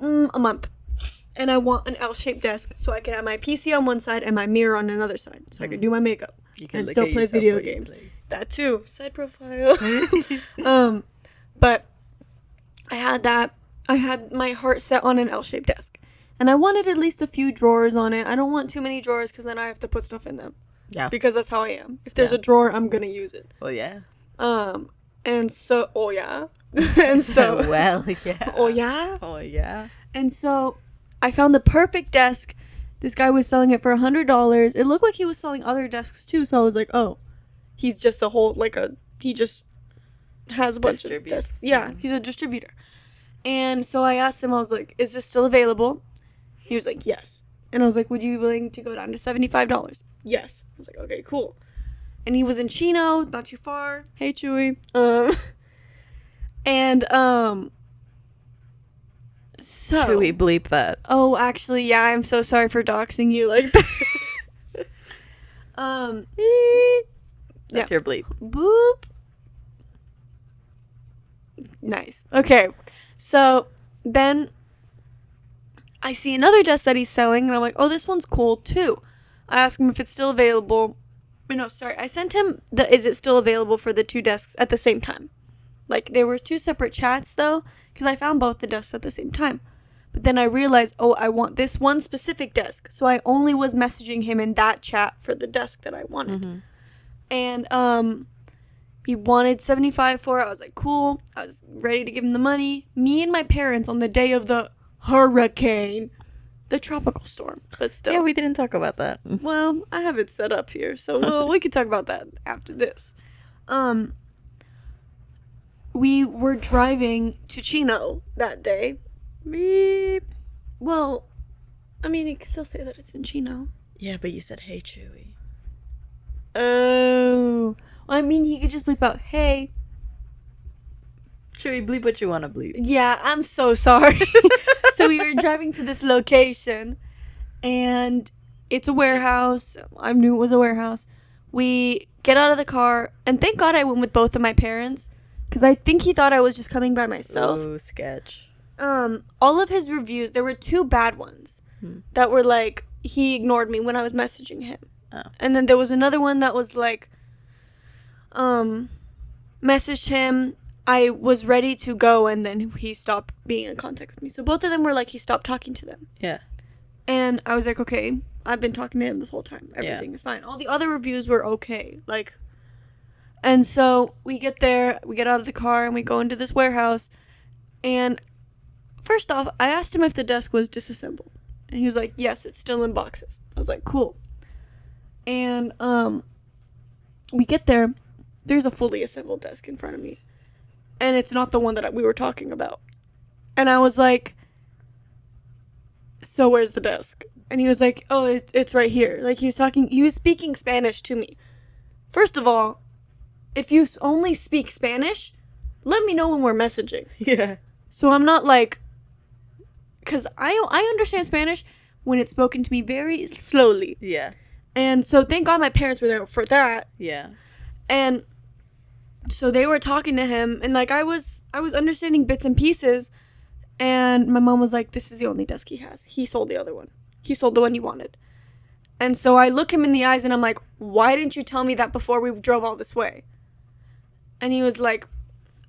[SPEAKER 2] a month. And I want an L-shaped desk so I can have my PC on one side and my mirror on another side. So I can do my makeup
[SPEAKER 1] You can
[SPEAKER 2] and
[SPEAKER 1] look
[SPEAKER 2] still
[SPEAKER 1] at
[SPEAKER 2] play
[SPEAKER 1] yourself
[SPEAKER 2] video
[SPEAKER 1] while you
[SPEAKER 2] games.
[SPEAKER 1] play.
[SPEAKER 2] That too. Side profile. But I had that. I had my heart set on an L-shaped desk. And I wanted at least a few drawers on it. I don't want too many drawers because then I have to put stuff in them.
[SPEAKER 1] Yeah.
[SPEAKER 2] Because that's how I am. If there's a drawer, I'm going to use it.
[SPEAKER 1] Well, yeah.
[SPEAKER 2] And so, oh yeah. And so,
[SPEAKER 1] well, yeah.
[SPEAKER 2] Oh yeah?
[SPEAKER 1] Oh, yeah.
[SPEAKER 2] And so, I found the perfect desk. This guy was selling it for $100. It looked like he was selling other desks too, so I was like, oh, he's just he just has a bunch of desks. Yeah, he's a distributor. And so I asked him, I was like, is this still available? He was like, yes. And I was like, would you be willing to go down to $75? Yes. I was like, okay, cool. And he was in Chino, not too far. Hey, Chewy. So.
[SPEAKER 1] Chewy, bleep that.
[SPEAKER 2] Oh, actually, yeah, I'm so sorry for doxing you like that.
[SPEAKER 1] That's your bleep.
[SPEAKER 2] Boop. Nice. Okay. So then I see another desk that he's selling, and I'm like, oh, this one's cool too. I asked him if it's still available. No, sorry. I sent him is it still available for the two desks at the same time. Like, there were two separate chats, though, because I found both the desks at the same time. But then I realized, oh, I want this one specific desk. So I only was messaging him in that chat for the desk that I wanted. Mm-hmm. And he wanted $75 for it. I was like, cool. I was ready to give him the money. Me and my parents on the day of the hurricane, the tropical storm, but still.
[SPEAKER 1] Yeah, we didn't talk about that.
[SPEAKER 2] Well, I have it set up here, so we could talk about that after this. We were driving to Chino that day. Beep. Well, I mean, you can still say that it's in Chino.
[SPEAKER 1] Yeah, but you said, hey, Chewy.
[SPEAKER 2] Oh. Well, I mean, he could just bleep out, hey.
[SPEAKER 1] Chewy, bleep what you want to bleep.
[SPEAKER 2] Yeah, I'm so sorry. So we were driving to this location, and it's a warehouse. I knew it was a warehouse. We get out of the car, and thank God I went with both of my parents, because I think he thought I was just coming by myself.
[SPEAKER 1] Ooh, sketch.
[SPEAKER 2] All of his reviews, there were two bad ones that were like, he ignored me when I was messaging him.
[SPEAKER 1] Oh.
[SPEAKER 2] And then there was another one that was like, messaged him, I was ready to go, and then he stopped being in contact with me. So both of them were like, he stopped talking to them.
[SPEAKER 1] Yeah.
[SPEAKER 2] And I was like, okay, I've been talking to him this whole time. Everything is fine. All the other reviews were okay. Like, and so we get there, we get out of the car, and we go into this warehouse. And first off, I asked him if the desk was disassembled. And he was like, yes, it's still in boxes. I was like, cool. And we get there. There's a fully assembled desk in front of me. And it's not the one that we were talking about. And I was like, so where's the desk? And he was like, oh, it's right here. Like, he was speaking Spanish to me. First of all, if you only speak Spanish, let me know when we're messaging.
[SPEAKER 1] Yeah.
[SPEAKER 2] So I'm not like, because I understand Spanish when it's spoken to me very slowly.
[SPEAKER 1] Yeah.
[SPEAKER 2] And so thank God my parents were there for that.
[SPEAKER 1] Yeah.
[SPEAKER 2] And so they were talking to him, and like I was understanding bits and pieces, and my mom was like, this is the only desk he has. He sold the other one. He sold the one you wanted. And so I look him in the eyes and I'm like, why didn't you tell me that before we drove all this way? And he was like,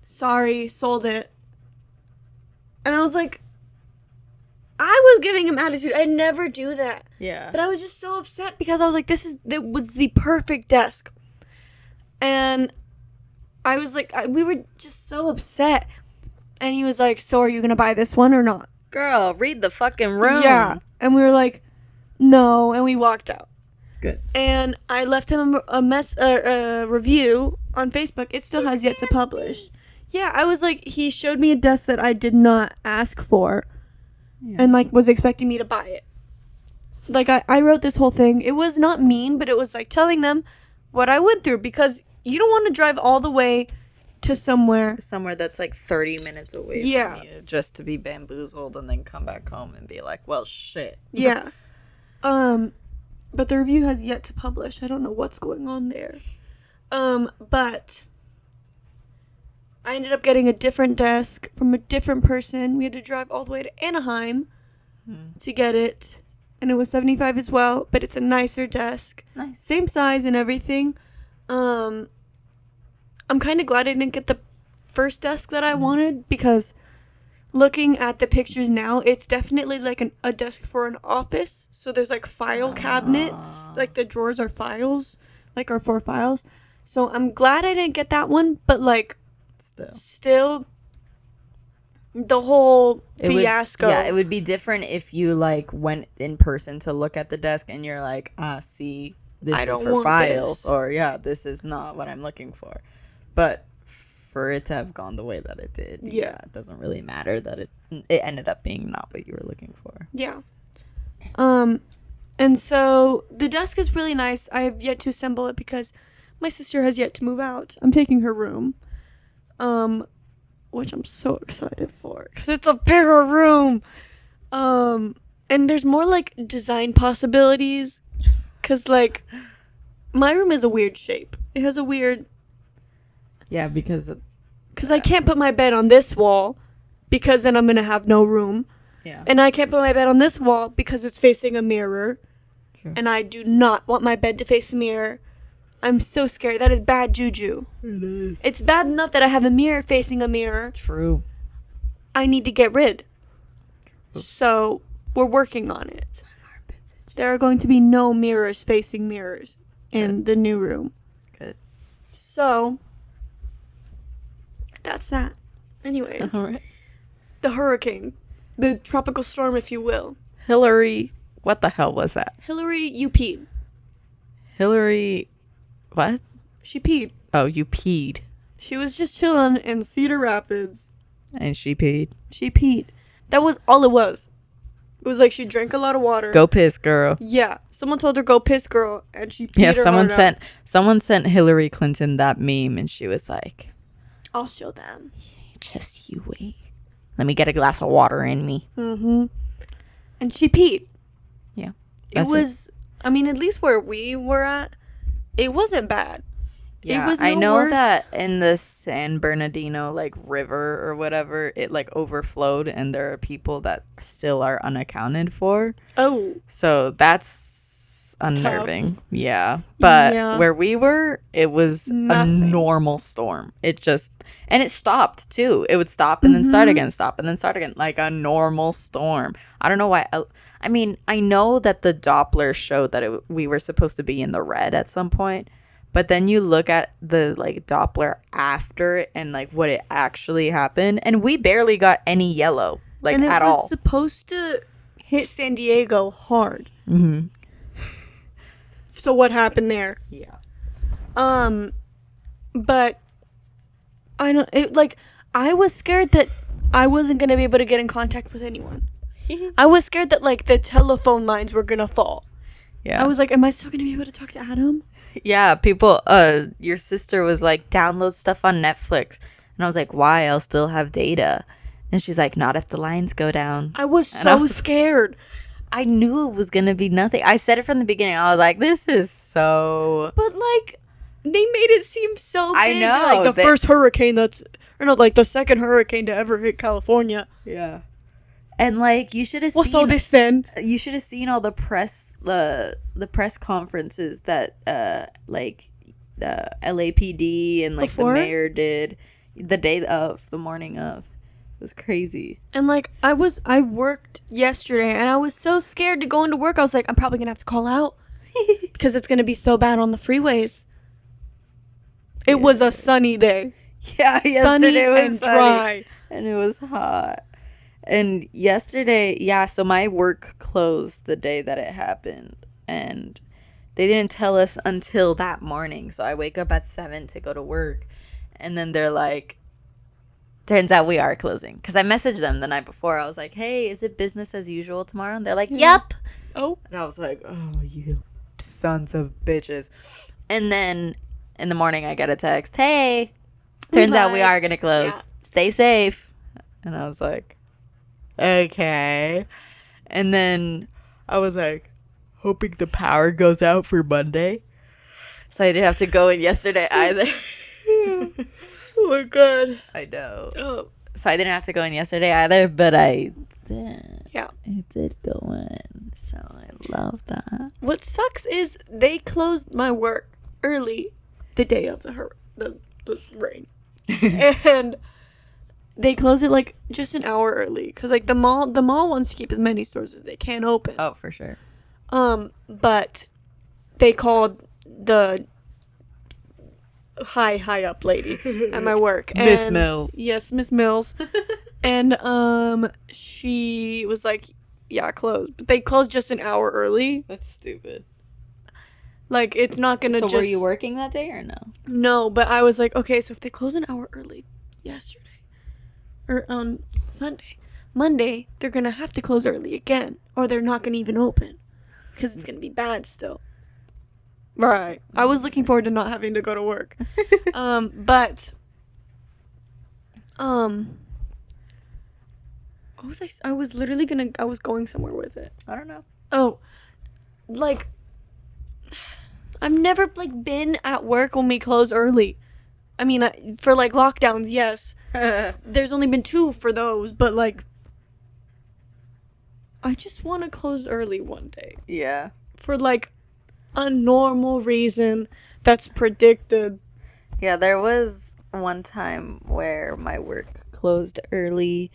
[SPEAKER 2] sorry, sold it. And I was like, I was giving him attitude. I never do that.
[SPEAKER 1] Yeah.
[SPEAKER 2] But I was just so upset because I was like, that was the perfect desk. And I was like, we were just so upset. And he was like, so are you going to buy this one or not?
[SPEAKER 1] Girl, read the fucking room.
[SPEAKER 2] Yeah. And we were like, no. And we walked out.
[SPEAKER 1] Good.
[SPEAKER 2] And I left him a review on Facebook. It still has yet to publish. Yeah, I was like, he showed me a desk that I did not ask for. Yeah. And like was expecting me to buy it. Like I wrote this whole thing. It was not mean, but it was like telling them what I went through, because you don't want to drive all the way to somewhere
[SPEAKER 1] that's like 30 minutes away from you just to be bamboozled and then come back home and be like, well, shit.
[SPEAKER 2] Yeah. But the review has yet to publish. I don't know what's going on there. But I ended up getting a different desk from a different person. We had to drive all the way to Anaheim to get it. And it was $75 as well, but it's a nicer desk.
[SPEAKER 1] Nice.
[SPEAKER 2] Same size and everything. I'm kind of glad I didn't get the first desk that I wanted, because looking at the pictures now, it's definitely like a desk for an office. So there's like file cabinets, like the drawers are files, like are for files. So I'm glad I didn't get that one, but like still the whole fiasco.
[SPEAKER 1] It would be different if you like went in person to look at the desk and you're like, see, this is for files, or this is not what I'm looking for. But for it to have gone the way that it did, it doesn't really matter that it ended up being not what you were looking for.
[SPEAKER 2] Yeah. And so the desk is really nice. I have yet to assemble it because my sister has yet to move out. I'm taking her room, which I'm so excited for because it's a bigger room. And there's more like design possibilities because like my room is a weird shape. It has a weird...
[SPEAKER 1] Yeah, because
[SPEAKER 2] I can't put my bed on this wall because then I'm going to have no room.
[SPEAKER 1] Yeah.
[SPEAKER 2] And I can't put my bed on this wall because it's facing a mirror. Sure. And I do not want my bed to face a mirror. I'm so scared. That is bad juju.
[SPEAKER 1] It is.
[SPEAKER 2] It's bad enough that I have a mirror facing a mirror.
[SPEAKER 1] True.
[SPEAKER 2] I need to get rid. True. So we're working on it. There are going to be no mirrors facing mirrors in the new room. Good. So... that's that. Anyways. All right. The hurricane. The tropical storm, if you will.
[SPEAKER 1] Hillary. What the hell was that?
[SPEAKER 2] Hillary, you peed.
[SPEAKER 1] Hillary. What?
[SPEAKER 2] She peed.
[SPEAKER 1] Oh, you peed.
[SPEAKER 2] She was just chilling in Cedar Rapids.
[SPEAKER 1] And she peed.
[SPEAKER 2] She peed. That was all it was. It was like she drank a lot of water.
[SPEAKER 1] Go piss, girl.
[SPEAKER 2] Yeah. Someone told her go piss, girl, and she peed.
[SPEAKER 1] Yeah, someone sent Hillary Clinton that meme, and she was like,
[SPEAKER 2] I'll show them.
[SPEAKER 1] Just you wait. Let me get a glass of water in me.
[SPEAKER 2] Mm-hmm. And she peed.
[SPEAKER 1] Yeah.
[SPEAKER 2] It was, I mean, at least where we were at, it wasn't bad.
[SPEAKER 1] Yeah, it was I know worse. That in the San Bernardino, like, river or whatever, it, like, overflowed, and there are people that still are unaccounted for.
[SPEAKER 2] Oh.
[SPEAKER 1] So that's unnerving. Tough. Yeah. But where we were, it was a normal storm. It just... and it stopped, too. It would stop and then start again, stop and then start again. Like a normal storm. I don't know why. I mean, I know that the Doppler showed that we were supposed to be in the red at some point. But then you look at the, like, Doppler after and, like, what it actually happened. And we barely got any yellow, like, at all. And it was
[SPEAKER 2] supposed to hit San Diego hard.
[SPEAKER 1] Mm-hmm.
[SPEAKER 2] So what happened there?
[SPEAKER 1] Yeah.
[SPEAKER 2] But... I was scared that I wasn't going to be able to get in contact with anyone. I was scared that, like, the telephone lines were going to fall. Yeah. I was like, am I still going to be able to talk to Adam?
[SPEAKER 1] Yeah, people, your sister was like, download stuff on Netflix. And I was like, why? I'll still have data. And she's like, not if the lines go down.
[SPEAKER 2] I was so scared.
[SPEAKER 1] I knew it was going to be nothing. I said it from the beginning. I was like, this is so...
[SPEAKER 2] But, like... they made it seem so big.
[SPEAKER 1] I know.
[SPEAKER 2] Like the first hurricane like the second hurricane to ever hit California.
[SPEAKER 1] Yeah. And like you should have seen.
[SPEAKER 2] What's all this then?
[SPEAKER 1] You should have seen all the press press conferences that like the LAPD and like the mayor did the morning of. It was crazy.
[SPEAKER 2] And like I worked yesterday and I was so scared to go into work. I was like, I'm probably gonna have to call out because it's gonna be so bad on the freeways. It was a sunny day.
[SPEAKER 1] Yeah, yesterday was sunny, dry. And it was hot. And yesterday, so my work closed the day that it happened. And they didn't tell us until that morning. So I wake up at 7 to go to work. And then they're like, turns out we are closing. Because I messaged them the night before. I was like, hey, is it business as usual tomorrow? And they're like, yep.
[SPEAKER 2] Oh.
[SPEAKER 1] And I was like, oh, you sons of bitches. And then... in the morning, I get a text. Hey, turns out we are going to close. Yeah. Stay safe. And I was like, okay. And then I was like, hoping the power goes out for Monday. So I didn't have to go in yesterday either.
[SPEAKER 2] Oh, my God.
[SPEAKER 1] I know. Oh. So I didn't have to go in yesterday either, but I did.
[SPEAKER 2] Yeah.
[SPEAKER 1] I did go in. So I love that.
[SPEAKER 2] What sucks is they closed my work early. The day of the the rain. And they close it like just an hour early because like the mall wants to keep as many stores as they can open.
[SPEAKER 1] Oh, for sure.
[SPEAKER 2] But they called the high up lady at my work.
[SPEAKER 1] Miss Mills.
[SPEAKER 2] Yes, Miss Mills. And she was like, yeah, closed. But they closed just an hour early.
[SPEAKER 1] That's stupid.
[SPEAKER 2] Like, it's not gonna
[SPEAKER 1] So were you working that day or no?
[SPEAKER 2] No, but I was like, okay, so if they close an hour early yesterday, or on Sunday, Monday, they're gonna have to close early again, or they're not gonna even open, because it's gonna be bad still. Right. I was looking forward to not having to go to work. But what was I was literally I was going somewhere with it.
[SPEAKER 1] I don't know.
[SPEAKER 2] Oh, like, I've never, like, been at work when we close early. I mean, for, like, lockdowns, yes. There's only been 2 for those, but, like, I just want to close early one day.
[SPEAKER 1] Yeah.
[SPEAKER 2] For, like, a normal reason that's predicted.
[SPEAKER 1] Yeah, there was one time where my work closed early,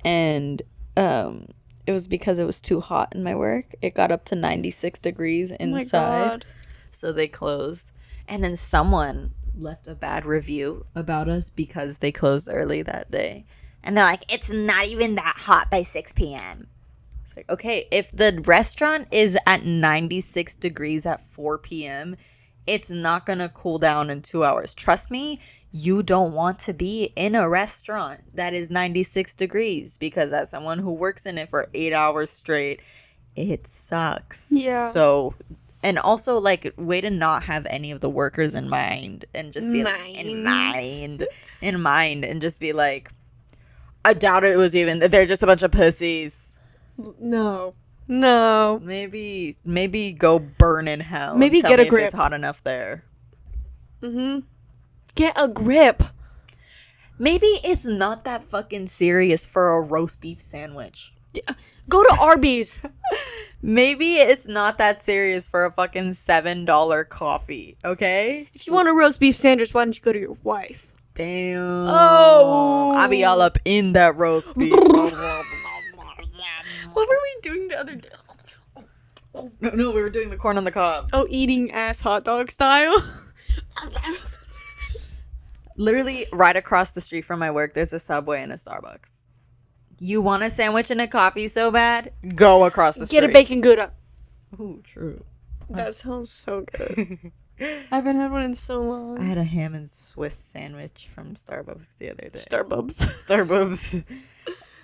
[SPEAKER 1] and it was because it was too hot in my work. It got up to 96 degrees inside. Oh my God. So they closed. And then someone left a bad review about us because they closed early that day. And they're like, it's not even that hot by 6 p.m. It's like, okay, if the restaurant is at 96 degrees at 4 p.m., it's not going to cool down in 2 hours. Trust me, you don't want to be in a restaurant that is 96 degrees, because as someone who works in it for 8 hours straight, it sucks.
[SPEAKER 2] Yeah.
[SPEAKER 1] So, and also, like, way to not have any of the workers in mind and just be like, in mind, and just be like, I doubt it was even, they're just a bunch of pussies.
[SPEAKER 2] No.
[SPEAKER 1] Maybe go burn in hell.
[SPEAKER 2] Maybe
[SPEAKER 1] tell
[SPEAKER 2] get
[SPEAKER 1] me
[SPEAKER 2] a grip.
[SPEAKER 1] If it's hot enough there.
[SPEAKER 2] Get a grip.
[SPEAKER 1] Maybe it's not that fucking serious for a roast beef sandwich.
[SPEAKER 2] Yeah. Go to Arby's.
[SPEAKER 1] Maybe it's not that serious for a fucking $7 coffee, okay?
[SPEAKER 2] If you want a roast beef sandwich, why don't you go to your wife?
[SPEAKER 1] Damn.
[SPEAKER 2] Oh.
[SPEAKER 1] I'll be all up in that roast beef.
[SPEAKER 2] What were we doing the other day?
[SPEAKER 1] No, we were doing the corn on the cob.
[SPEAKER 2] Oh, eating ass hot dog style?
[SPEAKER 1] Literally right across the street from my work, there's a Subway and a Starbucks. You want a sandwich and a coffee so bad? Go across the street.
[SPEAKER 2] Get a bacon Gouda.
[SPEAKER 1] Ooh, true.
[SPEAKER 2] That sounds so good. I haven't had one in so long.
[SPEAKER 1] I had a ham and Swiss sandwich from Starbucks the other day.
[SPEAKER 2] Starbucks.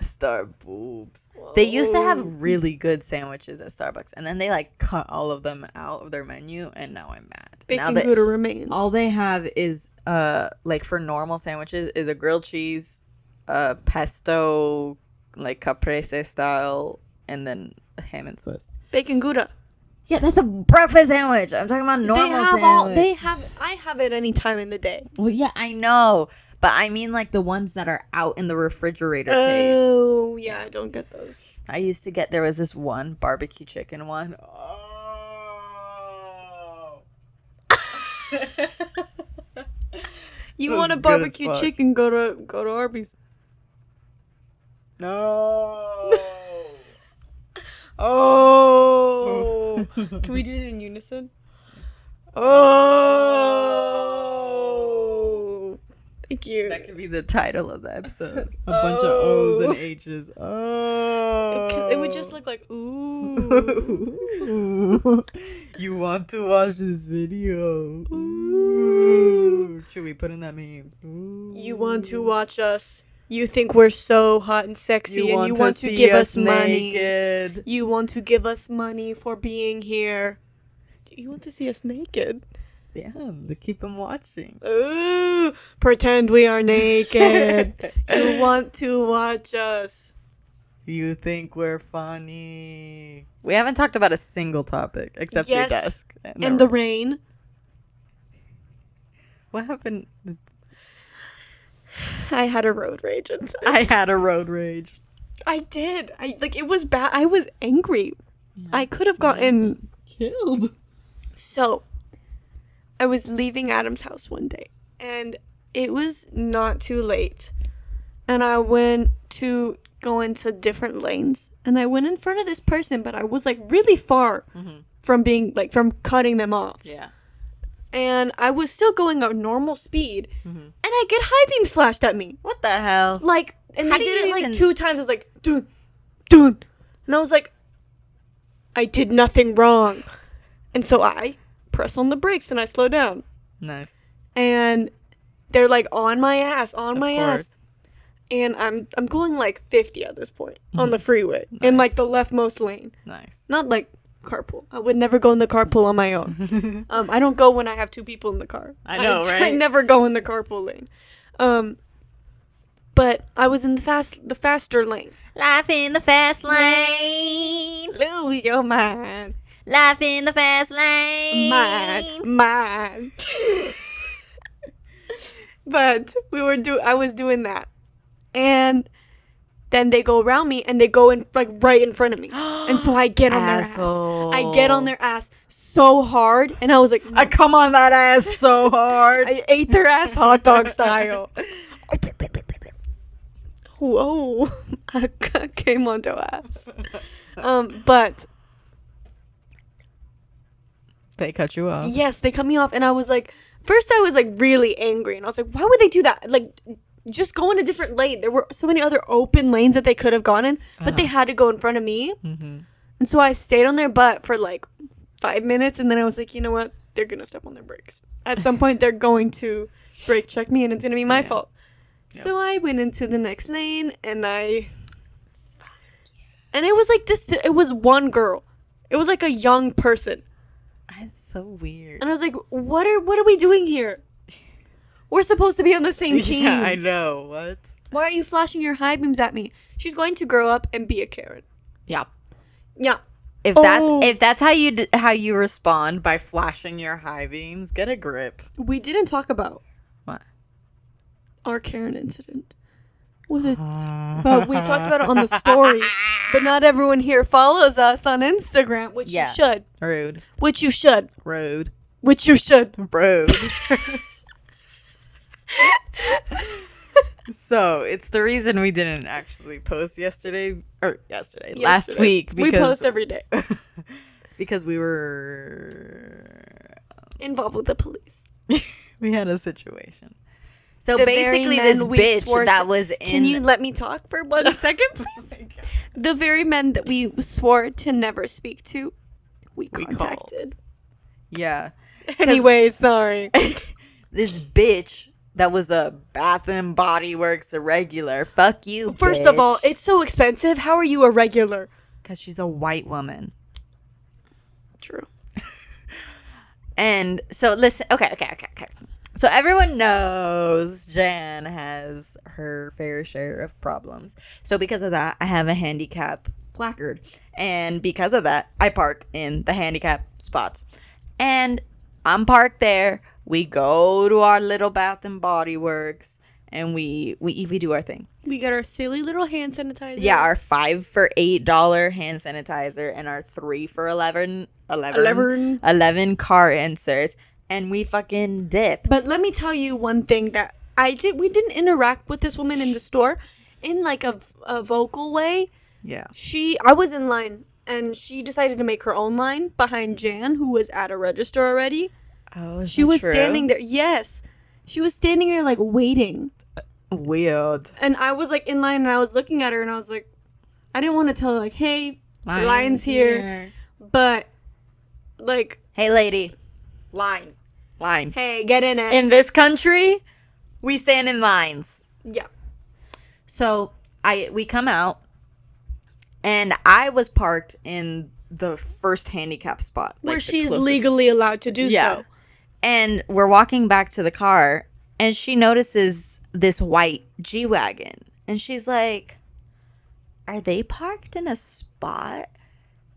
[SPEAKER 1] Starboobs. They used to have really good sandwiches at Starbucks, and then they like cut all of them out of their menu, and now I'm mad.
[SPEAKER 2] Bacon Gouda remains.
[SPEAKER 1] All they have is like for normal sandwiches is a grilled cheese, pesto, like caprese style, and then a ham and Swiss.
[SPEAKER 2] Bacon Gouda.
[SPEAKER 1] Yeah, that's a breakfast sandwich. I'm talking about normal sandwich.
[SPEAKER 2] I have it any time in the day.
[SPEAKER 1] Well, yeah, I know. But I mean like the ones that are out in the refrigerator case.
[SPEAKER 2] Oh, yeah, I don't get those.
[SPEAKER 1] I used to get, there was this one barbecue chicken one. Oh.
[SPEAKER 2] You want a barbecue chicken, go to Arby's.
[SPEAKER 1] No.
[SPEAKER 2] Oh. Can we do it in unison? Oh. Thank you.
[SPEAKER 1] That could be the title of the episode. A bunch of O's and H's. Oh.
[SPEAKER 2] It would just look like, ooh.
[SPEAKER 1] You want to watch this video? Ooh. Should we put in that meme? Ooh.
[SPEAKER 2] You want to watch us. You think we're so hot and sexy, and you want to give us money.
[SPEAKER 1] Naked.
[SPEAKER 2] You want to give us money for being here. You want to see us naked.
[SPEAKER 1] Damn, to keep them watching.
[SPEAKER 2] Ooh, pretend we are naked. You want to watch us.
[SPEAKER 1] You think we're funny. We haven't talked about a single topic except your desk.
[SPEAKER 2] And the rain.
[SPEAKER 1] What happened?
[SPEAKER 2] I had a road rage incident.
[SPEAKER 1] I had a road rage.
[SPEAKER 2] I did. It was bad. I was angry. Yeah. I could have gotten
[SPEAKER 1] killed.
[SPEAKER 2] So, I was leaving Adam's house one day, and it was not too late. And I went to go into different lanes. And I went in front of this person, but I was like really far from being like from cutting them off.
[SPEAKER 1] Yeah.
[SPEAKER 2] And I was still going at normal speed. And I get high beams flashed at me.
[SPEAKER 1] What the hell?
[SPEAKER 2] Like, and
[SPEAKER 1] How
[SPEAKER 2] they
[SPEAKER 1] do
[SPEAKER 2] did
[SPEAKER 1] you
[SPEAKER 2] it
[SPEAKER 1] even-
[SPEAKER 2] like 2 times. I was like, dun, dun. And I was like, I did nothing wrong. And so I press on the brakes and I slow down.
[SPEAKER 1] Nice.
[SPEAKER 2] And they're like on my ass.
[SPEAKER 1] Of course.
[SPEAKER 2] And I'm going like 50 at this point on the freeway in like the leftmost lane.
[SPEAKER 1] Nice.
[SPEAKER 2] Not like carpool. I would never go in the carpool on my own. I don't go when I have 2 people in the car.
[SPEAKER 1] I know, right?
[SPEAKER 2] I never go in the carpool lane. But I was in the faster lane.
[SPEAKER 1] Life in the fast lane.
[SPEAKER 2] Lose your mind.
[SPEAKER 1] Life in the fast lane.
[SPEAKER 2] Mine. But I was doing that. And then they go around me and they go in like right in front of me. And so I get on their ass. I get on their ass so hard and I was like,
[SPEAKER 1] I come on that ass so hard.
[SPEAKER 2] I ate their ass hot dog style. Whoa. I came onto ass. But
[SPEAKER 1] They cut you off.
[SPEAKER 2] yes, they cut me off and I was like, first I was like really angry and I was like, why would they do that? Like, just go in a different lane. There were so many other open lanes that they could have gone in, but they had to go in front of me. And so I stayed on their butt for like 5 minutes and then I was like, you know what? They're going to step on their brakes. At some point, they're going to brake check me and it's going to be my fault. Yep. So I went into the next lane and it was like this. It was one girl. It was like a young person.
[SPEAKER 1] That's so weird.
[SPEAKER 2] And I was like, what are we doing here? We're supposed to be on the same team.
[SPEAKER 1] Yeah, I know. What?
[SPEAKER 2] Why are you flashing your high beams at me? She's going to grow up and be a Karen.
[SPEAKER 1] Yeah.
[SPEAKER 2] Yeah.
[SPEAKER 1] If that's how you respond by flashing your high beams, get a grip.
[SPEAKER 2] We didn't talk about
[SPEAKER 1] What?
[SPEAKER 2] our Karen incident. But we talked about it on the story. But not everyone here follows us on Instagram, which you should.
[SPEAKER 1] Rude.
[SPEAKER 2] Which you should.
[SPEAKER 1] Rude.
[SPEAKER 2] Which you should.
[SPEAKER 1] Rude. So it's the reason we didn't actually post last week. Because
[SPEAKER 2] we post every day.
[SPEAKER 1] Because we were
[SPEAKER 2] involved with the police.
[SPEAKER 1] We had a situation. So
[SPEAKER 2] the
[SPEAKER 1] basically this bitch that was in...
[SPEAKER 2] Can you let me talk for 1 second, please? The very men that we swore to never speak to, we contacted.
[SPEAKER 1] Yeah.
[SPEAKER 2] Anyways, sorry.
[SPEAKER 1] This bitch that was a Bath and Body Works irregular. Fuck you,
[SPEAKER 2] First
[SPEAKER 1] bitch.
[SPEAKER 2] of all, it's so expensive. How are you a regular?
[SPEAKER 1] Because she's a white woman.
[SPEAKER 2] True.
[SPEAKER 1] And so listen. Okay. So everyone knows Jan has her fair share of problems. So because of that, I have a handicap placard. And because of that, I park in the handicap spots. And I'm parked there. We go to our little Bath and Body Works and we do our thing.
[SPEAKER 2] We got our silly little hand sanitizer.
[SPEAKER 1] Yeah, our 5 for $8 hand sanitizer and our 3 for 11 car inserts. And we fucking dip.
[SPEAKER 2] But let me tell you one thing that we didn't interact with this woman in the store in like a vocal way.
[SPEAKER 1] Yeah.
[SPEAKER 2] I was in line and she decided to make her own line behind Jan, who was at a register already.
[SPEAKER 1] Oh,
[SPEAKER 2] she was standing there. Yes. She was standing there like waiting.
[SPEAKER 1] Weird.
[SPEAKER 2] And I was like in line and I was looking at her and I was like, I didn't want to tell her like, hey, line's here. But like,
[SPEAKER 1] hey lady, line.
[SPEAKER 2] Hey, get in it.
[SPEAKER 1] In this country, we stand in lines.
[SPEAKER 2] Yeah.
[SPEAKER 1] So we come out and I was parked in the first handicap spot.
[SPEAKER 2] Where she's legally allowed to do so.
[SPEAKER 1] And we're walking back to the car and she notices this white G-Wagon. And she's like, are they parked in a spot?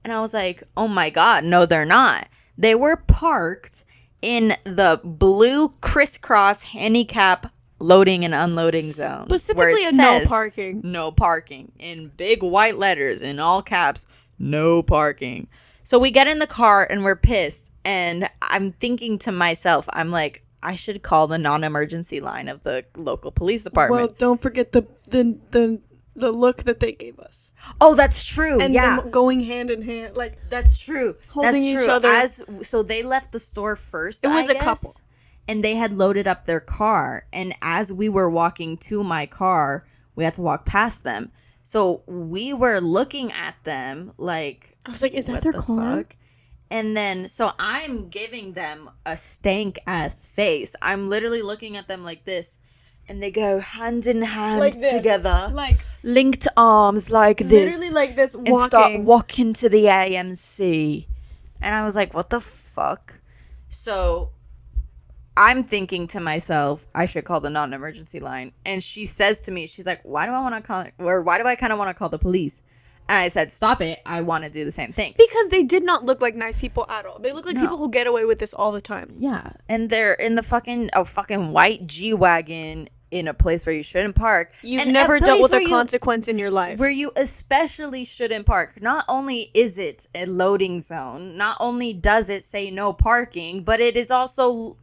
[SPEAKER 1] And I was like, oh my God, no, they're not. They were parked in the blue crisscross handicap loading and unloading zone.
[SPEAKER 2] Specifically no parking.
[SPEAKER 1] No parking. In big white letters in all caps, no parking. So we get in the car and we're pissed. And I'm thinking to myself, I'm like, I should call the non-emergency line of the local police department.
[SPEAKER 2] Well, don't forget the look that they gave us.
[SPEAKER 1] Oh, that's true.
[SPEAKER 2] And
[SPEAKER 1] yeah,
[SPEAKER 2] them going hand in hand, like
[SPEAKER 1] that's true.
[SPEAKER 2] Holding
[SPEAKER 1] that's
[SPEAKER 2] each
[SPEAKER 1] true.
[SPEAKER 2] other.
[SPEAKER 1] So they left the store first.
[SPEAKER 2] It was
[SPEAKER 1] I
[SPEAKER 2] a
[SPEAKER 1] guess,
[SPEAKER 2] couple.
[SPEAKER 1] and they had loaded up their car. And as we were walking to my car, we had to walk past them. So we were looking at them like,
[SPEAKER 2] I was like, is that
[SPEAKER 1] what
[SPEAKER 2] their
[SPEAKER 1] the
[SPEAKER 2] car?
[SPEAKER 1] fuck? And then, so I'm giving them a stank ass face. I'm literally looking at them like this, and they go hand in hand
[SPEAKER 2] Like this.
[SPEAKER 1] together,
[SPEAKER 2] Like
[SPEAKER 1] linked arms like this,
[SPEAKER 2] literally like this,
[SPEAKER 1] and start walking to the AMC. And I was like, what the fuck? So I'm thinking to myself, I should call the non-emergency line. And she says to me, she's like, why do I want to call it, or why do I kind of want to call the police? And I said, stop it. I want to do the same thing.
[SPEAKER 2] Because they did not look like nice people at all. They look like
[SPEAKER 1] No.
[SPEAKER 2] people who get away with this all the time.
[SPEAKER 1] Yeah. And they're in the fucking white G-Wagon in a place where you shouldn't park.
[SPEAKER 2] You've
[SPEAKER 1] And
[SPEAKER 2] never
[SPEAKER 1] a
[SPEAKER 2] dealt
[SPEAKER 1] place
[SPEAKER 2] with a
[SPEAKER 1] where
[SPEAKER 2] consequence in your life.
[SPEAKER 1] where you especially shouldn't park. Not only is it a loading zone, not only does it say no parking, but it is also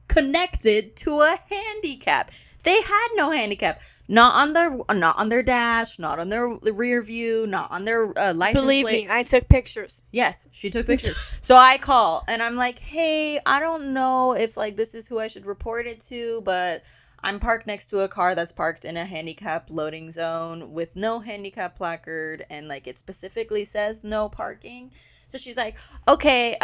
[SPEAKER 1] connected to a handicap. They had no handicap. Not on their dash, not on their rear view, not on their license
[SPEAKER 2] Believe
[SPEAKER 1] plate.
[SPEAKER 2] me, I took pictures.
[SPEAKER 1] Yes, she took pictures. So I call and I'm like, hey, I don't know if like this is who I should report it to, but I'm parked next to a car that's parked in a handicap loading zone with no handicap placard, and like it specifically says no parking. So she's like, okay,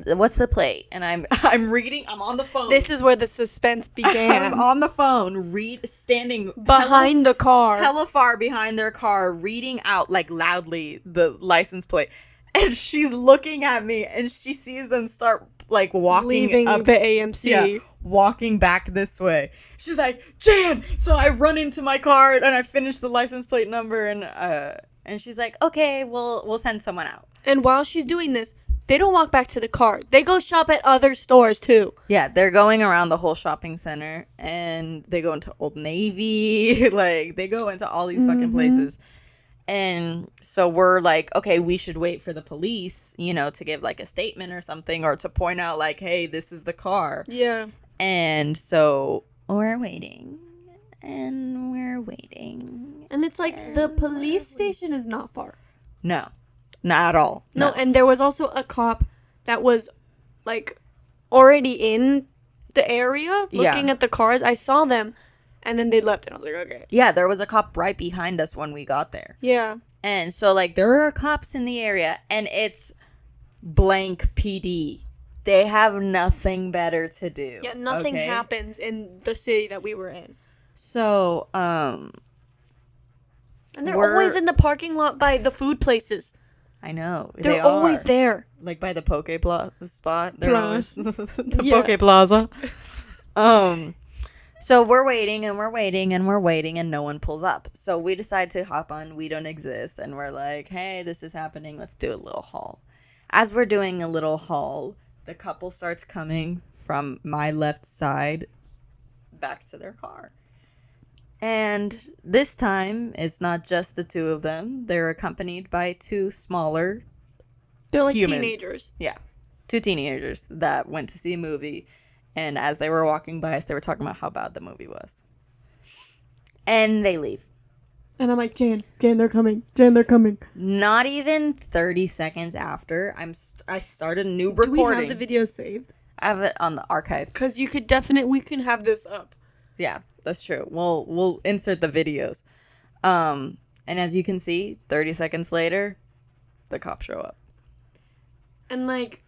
[SPEAKER 1] what's the plate? And I'm reading, I'm on the phone.
[SPEAKER 2] This is where the suspense began.
[SPEAKER 1] I'm on the phone, standing
[SPEAKER 2] behind the car.
[SPEAKER 1] hella far behind their car, reading out like loudly the license plate. And she's looking at me, and she sees them start like walking
[SPEAKER 2] leaving
[SPEAKER 1] up
[SPEAKER 2] the AMC.
[SPEAKER 1] Yeah, walking back this way. She's like, Jan! So I run into my car and I finish the license plate number, and she's like, okay, we'll send someone out.
[SPEAKER 2] And while she's doing this, they don't walk back to the car. They go shop at other stores too.
[SPEAKER 1] Yeah, they're going around the whole shopping center, and they go into Old Navy. Like, they go into all these fucking places. And so we're like, okay, we should wait for the police, to give like a statement or something, or to point out like, hey, this is the car.
[SPEAKER 2] Yeah.
[SPEAKER 1] And so we're waiting. And we're waiting.
[SPEAKER 2] And it's like the police station is not far.
[SPEAKER 1] No, not at all.
[SPEAKER 2] No, and there was also a cop that was like already in the area looking at the cars. I saw them, and then they left, and I was like, okay.
[SPEAKER 1] Yeah, there was a cop right behind us when we got there.
[SPEAKER 2] Yeah.
[SPEAKER 1] And so like there are cops in the area, and it's blank PD. They have nothing better to do.
[SPEAKER 2] Yeah, nothing happens in the city that we were in.
[SPEAKER 1] So,
[SPEAKER 2] and they're always in the parking lot by the food places.
[SPEAKER 1] I know.
[SPEAKER 2] They're always there.
[SPEAKER 1] Like by the Poke spot. They're always the
[SPEAKER 2] Yeah.
[SPEAKER 1] Poke Plaza. So we're waiting and we're waiting and we're waiting, and no one pulls up. So we decide to hop on We Don't Exist, and we're like, hey, this is happening. Let's do a little haul. As we're doing a little haul, the couple starts coming from my left side back to their car. And this time, it's not just the two of them. They're accompanied by two smaller
[SPEAKER 2] They're like
[SPEAKER 1] humans.
[SPEAKER 2] teenagers.
[SPEAKER 1] Yeah. Two teenagers that went to see a movie. And as they were walking by us, they were talking about how bad the movie was. And they leave.
[SPEAKER 2] And I'm like, Jan, they're coming. Jan, they're coming.
[SPEAKER 1] Not even 30 seconds after, I started a new recording.
[SPEAKER 2] Do we have the video saved?
[SPEAKER 1] I have it on the archive.
[SPEAKER 2] Because we can have this up.
[SPEAKER 1] Yeah, that's true. We'll insert the videos. And as you can see, 30 seconds later, the cops show up.
[SPEAKER 2] And like,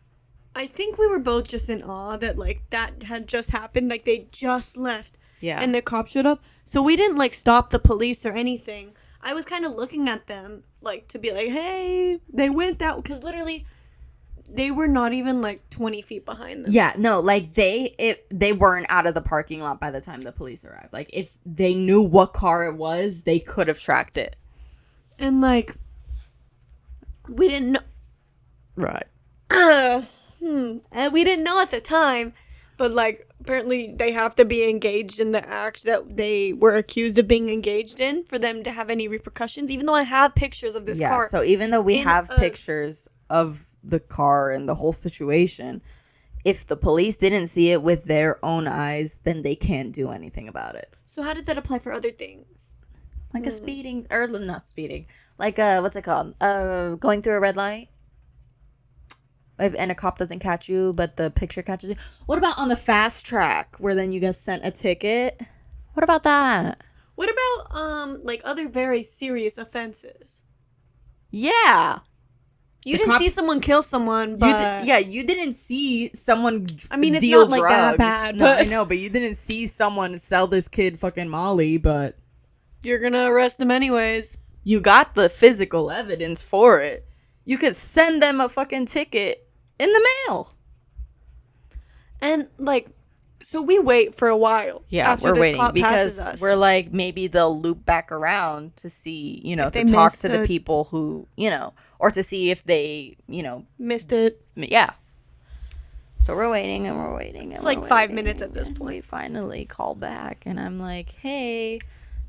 [SPEAKER 2] I think we were both just in awe that like that had just happened. Like they just left.
[SPEAKER 1] Yeah.
[SPEAKER 2] And the cops showed up. So we didn't like stop the police or anything. I was kind of looking at them like to be like, hey, they went that, because literally they were not even like 20 feet behind them.
[SPEAKER 1] Yeah, no, like they weren't out of the parking lot by the time the police arrived. Like if they knew what car it was, they could have tracked it.
[SPEAKER 2] And like, we didn't know.
[SPEAKER 1] Right.
[SPEAKER 2] And we didn't know at the time, but like apparently they have to be engaged in the act that they were accused of being engaged in for them to have any repercussions, even though I have pictures of this car.
[SPEAKER 1] So even though we have pictures of the car and the whole situation, if the police didn't see it with their own eyes, then they can't do anything about it.
[SPEAKER 2] So how does that apply for other things?
[SPEAKER 1] Like a speeding, or not speeding, like what's it called? Going through a red light. And a cop doesn't catch you, but the picture catches you. What about on the fast track, where then you get sent a ticket? What about that?
[SPEAKER 2] What about like other very serious offenses?
[SPEAKER 1] Yeah.
[SPEAKER 2] You didn't see someone kill someone, but
[SPEAKER 1] you didn't see someone
[SPEAKER 2] it's
[SPEAKER 1] deal
[SPEAKER 2] not
[SPEAKER 1] drugs.
[SPEAKER 2] like that bad.
[SPEAKER 1] No, I know, but you didn't see someone sell this kid fucking Molly, but
[SPEAKER 2] you're gonna arrest them anyways.
[SPEAKER 1] You got the physical evidence for it. You could send them a fucking ticket in the mail.
[SPEAKER 2] And like, so we wait for a while.
[SPEAKER 1] Yeah,
[SPEAKER 2] after
[SPEAKER 1] we're
[SPEAKER 2] this
[SPEAKER 1] waiting
[SPEAKER 2] cop
[SPEAKER 1] because
[SPEAKER 2] passes us.
[SPEAKER 1] we're like, maybe they'll loop back around to see,
[SPEAKER 2] If
[SPEAKER 1] to
[SPEAKER 2] they
[SPEAKER 1] talk
[SPEAKER 2] missed
[SPEAKER 1] to the
[SPEAKER 2] it.
[SPEAKER 1] people who, or to see if they,
[SPEAKER 2] missed it.
[SPEAKER 1] yeah. So we're waiting and we're waiting.
[SPEAKER 2] It's like 5 minutes at this
[SPEAKER 1] We
[SPEAKER 2] point.
[SPEAKER 1] finally call back and I'm like, hey,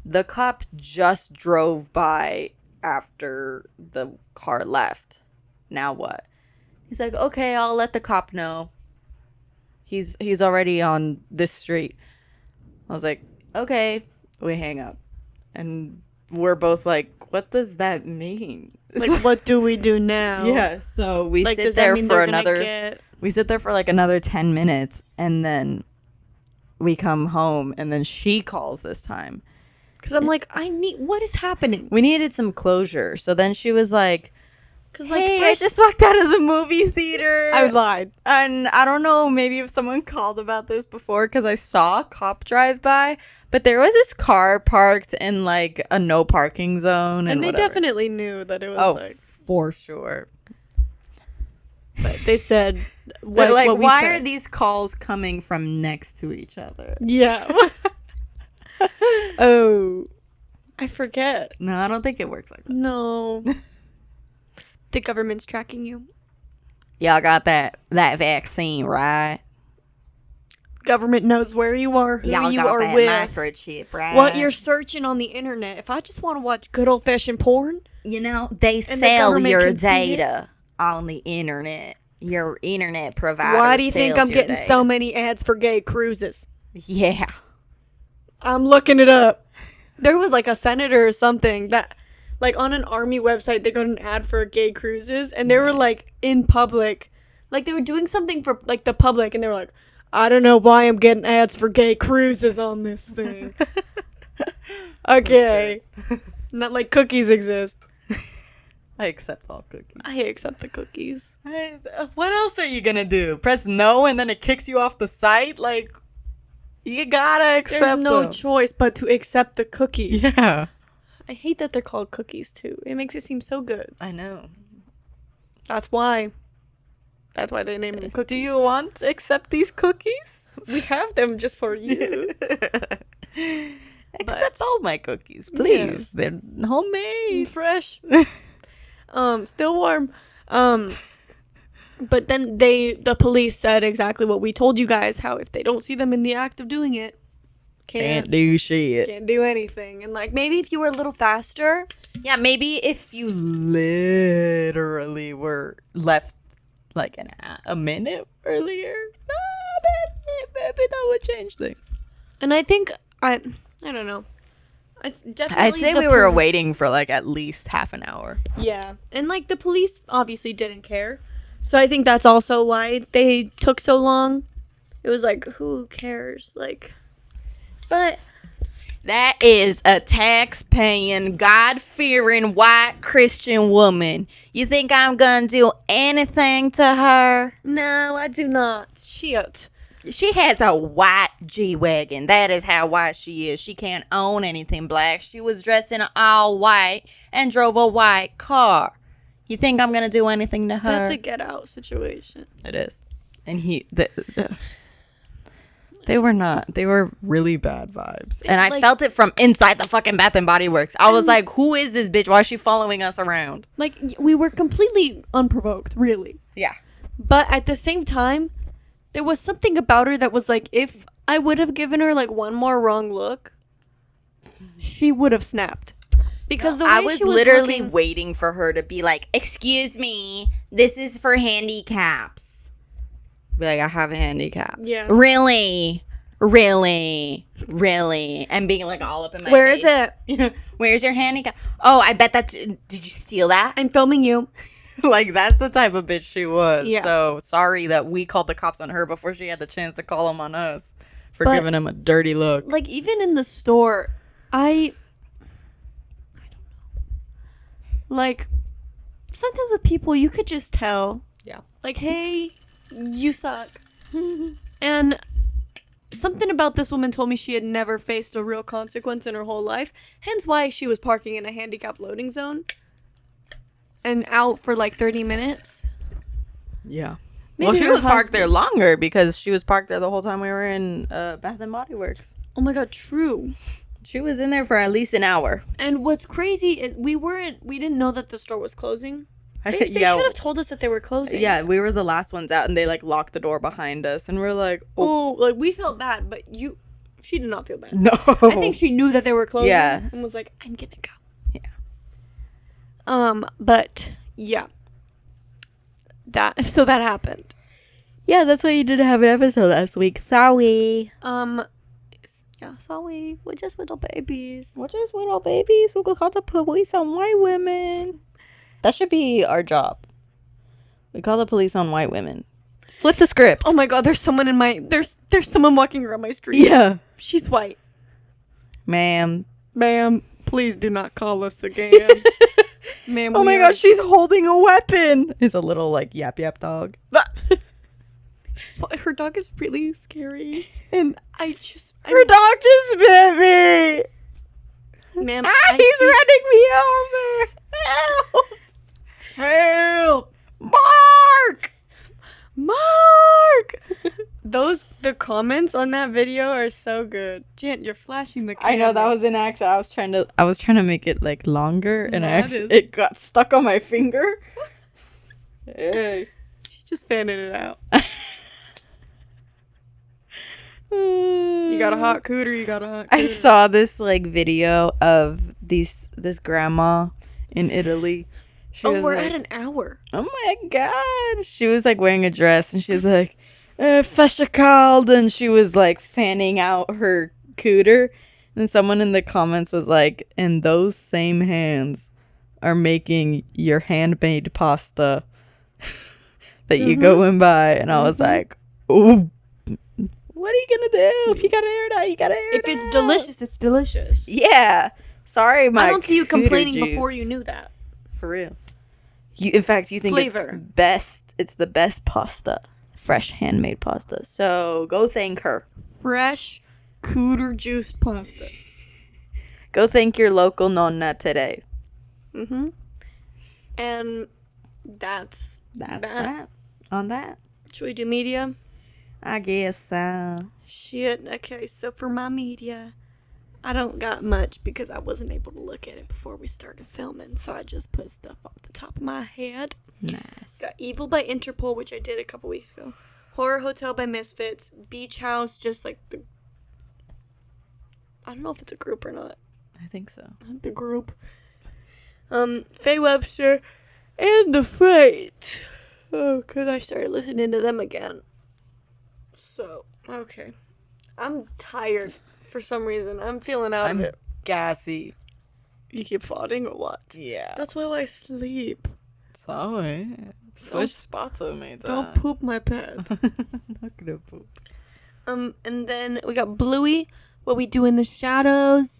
[SPEAKER 1] the cop just drove by after the car left. Now what? He's like, okay, I'll let the cop know. He's already on this street. I was like, okay. We hang up. And we're both like, what does that mean?
[SPEAKER 2] Like, what do we do now?
[SPEAKER 1] Yeah, so we
[SPEAKER 2] Like,
[SPEAKER 1] sit
[SPEAKER 2] does
[SPEAKER 1] there
[SPEAKER 2] that mean
[SPEAKER 1] for
[SPEAKER 2] they're gonna
[SPEAKER 1] another we sit there for like another 10 minutes and then we come home and then she calls this time.
[SPEAKER 2] Because I'm like, what is happening?
[SPEAKER 1] We needed some closure. So then she was like,
[SPEAKER 2] Because
[SPEAKER 1] hey,
[SPEAKER 2] like,
[SPEAKER 1] I just walked out of the movie theater.
[SPEAKER 2] I lied.
[SPEAKER 1] And I don't know, maybe if someone called about this before, because I saw a cop drive by, but there was this car parked in like a no parking zone.
[SPEAKER 2] And they
[SPEAKER 1] whatever.
[SPEAKER 2] definitely knew that it was
[SPEAKER 1] for sure.
[SPEAKER 2] But they said,
[SPEAKER 1] But like,
[SPEAKER 2] what we
[SPEAKER 1] why
[SPEAKER 2] said.
[SPEAKER 1] are these calls coming from next to each other?
[SPEAKER 2] Yeah. Oh, I forget.
[SPEAKER 1] No, I don't think it works like that.
[SPEAKER 2] No. The government's tracking you.
[SPEAKER 1] Y'all got that vaccine, right?
[SPEAKER 2] Government knows where you are, who
[SPEAKER 1] Y'all
[SPEAKER 2] you
[SPEAKER 1] got
[SPEAKER 2] are
[SPEAKER 1] that
[SPEAKER 2] with,
[SPEAKER 1] microchip, right?
[SPEAKER 2] what you're searching on the internet. If I just want to watch good old fashioned porn,
[SPEAKER 1] they
[SPEAKER 2] the
[SPEAKER 1] sell
[SPEAKER 2] government
[SPEAKER 1] your
[SPEAKER 2] can see it?
[SPEAKER 1] data on the internet. Your internet provider.
[SPEAKER 2] why do you think I'm
[SPEAKER 1] sells your
[SPEAKER 2] getting
[SPEAKER 1] data.
[SPEAKER 2] so many ads for gay cruises?
[SPEAKER 1] Yeah.
[SPEAKER 2] I'm looking it up. There was like a senator or something that, like, on an army website, they got an ad for gay cruises, and they were like in public, like they were doing something for like the public, and they were like, I don't know why I'm getting ads for gay cruises on this thing. Okay. Not like cookies exist.
[SPEAKER 1] I accept all cookies.
[SPEAKER 2] I accept the cookies.
[SPEAKER 1] What else are you gonna do? Press no and then it kicks you off the site? Like, you gotta accept
[SPEAKER 2] There's no
[SPEAKER 1] them.
[SPEAKER 2] choice but to accept the cookies.
[SPEAKER 1] Yeah.
[SPEAKER 2] I hate that they're called cookies too. It makes it seem so good.
[SPEAKER 1] I know.
[SPEAKER 2] That's why they named them cookies.
[SPEAKER 1] Do you want to accept these cookies?
[SPEAKER 2] We have them just for you.
[SPEAKER 1] Accept all my cookies, please.
[SPEAKER 2] Yeah.
[SPEAKER 1] They're homemade.
[SPEAKER 2] Fresh. Still warm. But then the police said exactly what we told you guys, how if they don't see them in the act of doing it,
[SPEAKER 1] Can't do shit.
[SPEAKER 2] can't do anything. And like, maybe if you were a little faster.
[SPEAKER 1] Yeah, maybe if you literally were left like a minute earlier, maybe that would change things.
[SPEAKER 2] And I think I don't know. Definitely
[SPEAKER 1] I'd say
[SPEAKER 2] the
[SPEAKER 1] we were waiting for like at least half an hour.
[SPEAKER 2] Yeah. And like the police obviously didn't care. So I think that's also why they took so long. It was like, who cares? Like, but
[SPEAKER 1] that is a tax-paying, God-fearing, white Christian woman. You think I'm gonna do anything to her?
[SPEAKER 2] no, I do not. Shit.
[SPEAKER 1] She has a white G-Wagon. That is how white she is. She can't own anything black. She was dressed in all white and drove a white car. You think I'm gonna do anything to her?
[SPEAKER 2] That's a get out situation.
[SPEAKER 1] It is. And they were not. They were really bad vibes. And I
[SPEAKER 2] like-
[SPEAKER 1] felt it from inside the fucking Bath and Body Works. I was like, who is this bitch? Why is she following us around?
[SPEAKER 2] Like, we were completely unprovoked, really.
[SPEAKER 1] Yeah.
[SPEAKER 2] But at the same time, there was something about her that was like, if I would have given her like one more wrong look, she would have snapped. Because the way
[SPEAKER 1] I was
[SPEAKER 2] she was
[SPEAKER 1] literally
[SPEAKER 2] looking,
[SPEAKER 1] waiting for her to be like, excuse me, this is for handicaps. Be like, I have a handicap.
[SPEAKER 2] Yeah.
[SPEAKER 1] Really? And being like all up in my
[SPEAKER 2] Where
[SPEAKER 1] face.
[SPEAKER 2] is it?
[SPEAKER 1] Where's your handicap? Oh, I bet that's... Did you steal that?
[SPEAKER 2] I'm filming you.
[SPEAKER 1] Like, that's the type of bitch she was.
[SPEAKER 2] Yeah.
[SPEAKER 1] So, sorry that we called the cops on her before she had the chance to call them on us for giving him a dirty look.
[SPEAKER 2] Like, even in the store, I don't know. Like, sometimes with people, you could just tell.
[SPEAKER 1] Yeah.
[SPEAKER 2] Like, hey, you suck. And something about this woman told me she had never faced a real consequence in her whole life. Hence why she was parking in a handicapped loading zone and out for like 30 minutes.
[SPEAKER 1] Yeah.
[SPEAKER 2] Maybe
[SPEAKER 1] well, she
[SPEAKER 2] her
[SPEAKER 1] was parked
[SPEAKER 2] husband-
[SPEAKER 1] there longer because she was parked there the whole time we were in Bath and Body Works.
[SPEAKER 2] Oh my god, true.
[SPEAKER 1] She was in there for at least an hour.
[SPEAKER 2] And what's crazy, we didn't know that the store was closing. They should have told us that they were closing.
[SPEAKER 1] Yeah, we were the last ones out, and they like locked the door behind us, and we're like,
[SPEAKER 2] oh, like we felt bad, but she did not feel bad.
[SPEAKER 1] no.
[SPEAKER 2] I think she knew that they were closing.
[SPEAKER 1] Yeah.
[SPEAKER 2] And was like, I'm gonna go.
[SPEAKER 1] Yeah.
[SPEAKER 2] But yeah. So that happened.
[SPEAKER 1] Yeah, that's why you didn't have an episode last week. Sorry.
[SPEAKER 2] Yeah, sorry. We're just little babies.
[SPEAKER 1] We're just little babies who could call the police on white women. That should be our job. We call the police on white women. Flip the script.
[SPEAKER 2] Oh my god, there's someone there's someone walking around my street.
[SPEAKER 1] Yeah.
[SPEAKER 2] She's white.
[SPEAKER 1] Ma'am,
[SPEAKER 2] please do not call us again. Ma'am,
[SPEAKER 1] oh my gosh, she's holding a weapon. It's a little like yap yap dog.
[SPEAKER 2] Her dog is really scary. And
[SPEAKER 1] her dog just bit me.
[SPEAKER 2] Ma'am,
[SPEAKER 1] he's running me over. Help! Mark!
[SPEAKER 2] The comments on that video are so good. Jan, you're flashing the camera.
[SPEAKER 1] I know, that was an accident. I was trying to make it like longer, and
[SPEAKER 2] That
[SPEAKER 1] it got stuck on my finger. Hey,
[SPEAKER 2] she's just fanning it out. You got a hot cooter.
[SPEAKER 1] I saw this like video of this grandma in Italy.
[SPEAKER 2] We're at an hour.
[SPEAKER 1] Oh my god. She was like wearing a dress, and she was like, Fesha called, and she was like fanning out her cooter. And someone in the comments was like, and those same hands are making your handmade pasta that you go and buy. And I was like, oh, what are you gonna do? If you gotta air it out, you gotta air it out.
[SPEAKER 2] If it's delicious, it's delicious.
[SPEAKER 1] Yeah. Sorry,
[SPEAKER 2] I don't see you complaining
[SPEAKER 1] juice.
[SPEAKER 2] before you knew that.
[SPEAKER 1] For real. In fact, you think
[SPEAKER 2] Flavor.
[SPEAKER 1] it's the best pasta. Fresh handmade pasta. So go thank her.
[SPEAKER 2] Fresh cooter juiced pasta.
[SPEAKER 1] Go thank your local nonna today.
[SPEAKER 2] And that's
[SPEAKER 1] that. On that.
[SPEAKER 2] Should we do media?
[SPEAKER 1] I guess so.
[SPEAKER 2] Shit. Okay, so for my media, I don't got much because I wasn't able to look at it before we started filming, so I just put stuff off the top of my head.
[SPEAKER 1] Nice.
[SPEAKER 2] Got Evil by Interpol, which I did a couple weeks ago. Horror Hotel by Misfits. Beach House, just like I don't know if it's a group or not.
[SPEAKER 1] I think so.
[SPEAKER 2] The group. Faye Webster and The Freight. Oh, because I started listening to them again. So, okay. I'm tired for some reason. I'm feeling out of it.
[SPEAKER 1] Gassy.
[SPEAKER 2] You keep farting or what?
[SPEAKER 1] Yeah.
[SPEAKER 2] That's why I sleep.
[SPEAKER 1] Sorry. Switch spots with me.
[SPEAKER 2] Don't poop my bed.
[SPEAKER 1] Not gonna poop.
[SPEAKER 2] And then we got Bluey, What We Do in the Shadows,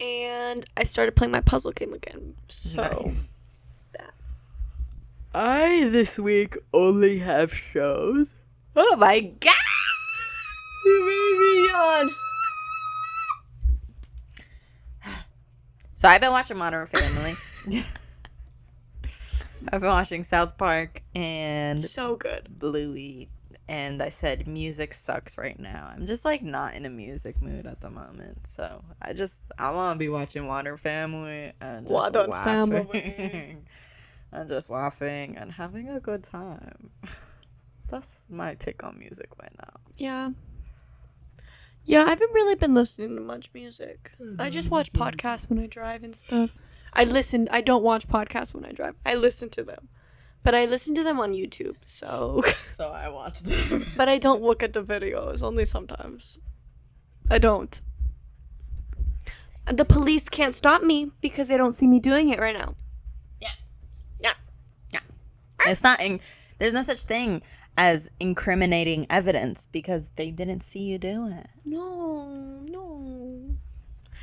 [SPEAKER 2] and I started playing my puzzle game again. So,
[SPEAKER 1] nice.
[SPEAKER 2] That.
[SPEAKER 1] I this week only have shows. Oh my god!
[SPEAKER 2] You made me yawn.
[SPEAKER 1] So I've been watching Modern Family. I've been watching South Park and
[SPEAKER 2] So good.
[SPEAKER 1] Bluey, and I said music sucks right now. I'm just like not in a music mood at the moment, so I want to be watching Modern Family and just
[SPEAKER 2] Modern
[SPEAKER 1] laughing.
[SPEAKER 2] Family.
[SPEAKER 1] And just laughing and having a good time. That's my take on music right now.
[SPEAKER 2] Yeah. Yeah, I haven't really been listening to much music. I just watch podcasts when I drive and stuff. I don't watch podcasts when I drive. I listen to them. But I listen to them on YouTube, so.
[SPEAKER 1] So I watch them.
[SPEAKER 2] But I don't look at the videos, only sometimes. I don't. The police can't stop me because they don't see me doing it right now.
[SPEAKER 1] Yeah.
[SPEAKER 2] Yeah.
[SPEAKER 1] Yeah. It's not. There's no such thing as incriminating evidence because they didn't see you do it.
[SPEAKER 2] No.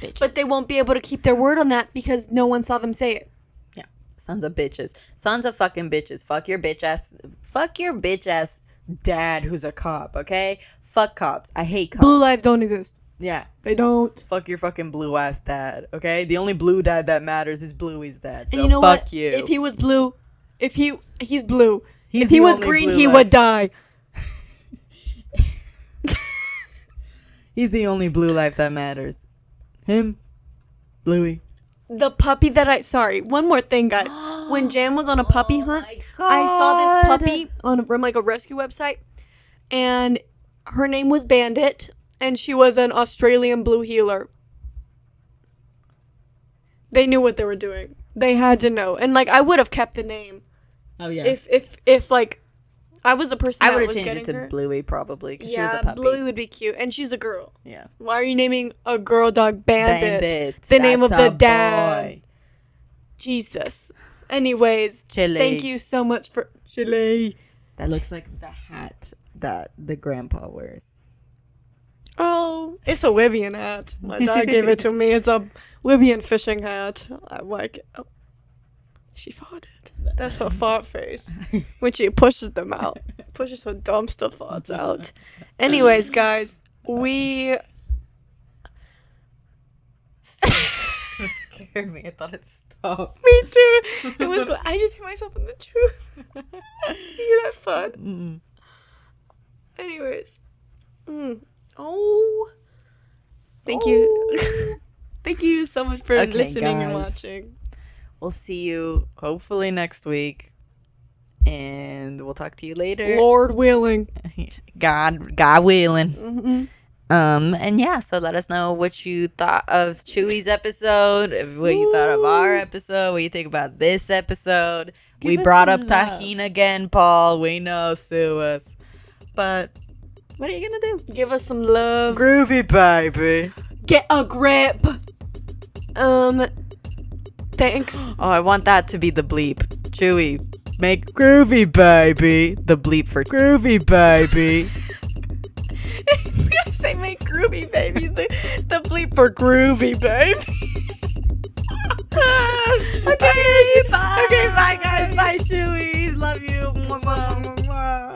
[SPEAKER 1] Bitches.
[SPEAKER 2] But they won't be able to keep their word on that because no one saw them say it.
[SPEAKER 1] Yeah. Sons of bitches. Sons of fucking bitches. Fuck your bitch ass dad who's a cop, okay? Fuck cops. I hate cops.
[SPEAKER 2] Blue lives don't exist.
[SPEAKER 1] Yeah.
[SPEAKER 2] They don't.
[SPEAKER 1] Fuck your fucking blue ass dad, okay? The only blue dad that matters is Bluey's dad. So
[SPEAKER 2] and you know
[SPEAKER 1] fuck
[SPEAKER 2] what?
[SPEAKER 1] you.
[SPEAKER 2] If he was blue, he's blue.
[SPEAKER 1] If
[SPEAKER 2] he was green, he would die.
[SPEAKER 1] He's the only blue life that matters. Him, Bluey.
[SPEAKER 2] The puppy one more thing, guys. When Jan was on a puppy hunt, I saw this puppy from like a rescue website, and her name was Bandit, and she was an Australian blue heeler. They knew what they were doing. They had to know, and like I would have kept the name.
[SPEAKER 1] Oh yeah.
[SPEAKER 2] If like I was the person,
[SPEAKER 1] I
[SPEAKER 2] would
[SPEAKER 1] would
[SPEAKER 2] have
[SPEAKER 1] have changed it to
[SPEAKER 2] her.
[SPEAKER 1] Bluey probably because
[SPEAKER 2] Yeah,
[SPEAKER 1] she was a puppy.
[SPEAKER 2] Bluey would be cute, and she's a girl.
[SPEAKER 1] Yeah.
[SPEAKER 2] Why are you naming a girl dog Bandit?
[SPEAKER 1] Bandit.
[SPEAKER 2] The name of
[SPEAKER 1] That's
[SPEAKER 2] the
[SPEAKER 1] a
[SPEAKER 2] dad.
[SPEAKER 1] boy.
[SPEAKER 2] Jesus. Anyways,
[SPEAKER 1] Chile.
[SPEAKER 2] thank you so much for Chile.
[SPEAKER 1] That looks like the hat that the grandpa wears.
[SPEAKER 2] Oh, it's a Vivian hat. My dad gave it to me. It's a Vivian fishing hat. I like it. Oh, she farted. That's her fart face when she pushes them out. Pushes her dumpster farts out. Anyways, guys, we.
[SPEAKER 1] It scared me. I thought it stopped.
[SPEAKER 2] Me too. It was. I just hit myself in the tooth. Isn't that fun?
[SPEAKER 1] Mm-mm.
[SPEAKER 2] Anyways. Oh. Thank you. Thank you so much for listening and watching.
[SPEAKER 1] We'll see you hopefully next week. And we'll talk to you later.
[SPEAKER 2] Lord willing.
[SPEAKER 1] God willing.
[SPEAKER 2] Mm-hmm.
[SPEAKER 1] And yeah, so let us know what you thought of Chewy's episode, what you thought of our episode, what you think about this episode. We brought up Tajin again, Paul. We know, sue us. But what are you gonna do?
[SPEAKER 2] Give us some love.
[SPEAKER 1] Groovy, baby.
[SPEAKER 2] Get a grip. Thanks.
[SPEAKER 1] Oh, I want that to be the bleep. Chewy, make groovy, baby. The bleep for groovy, baby.
[SPEAKER 2] I say make groovy, baby. The bleep for groovy, baby. Okay, bye.
[SPEAKER 1] Okay, bye, guys. Bye, Chewies. Love you. Mwah, mwah, mwah.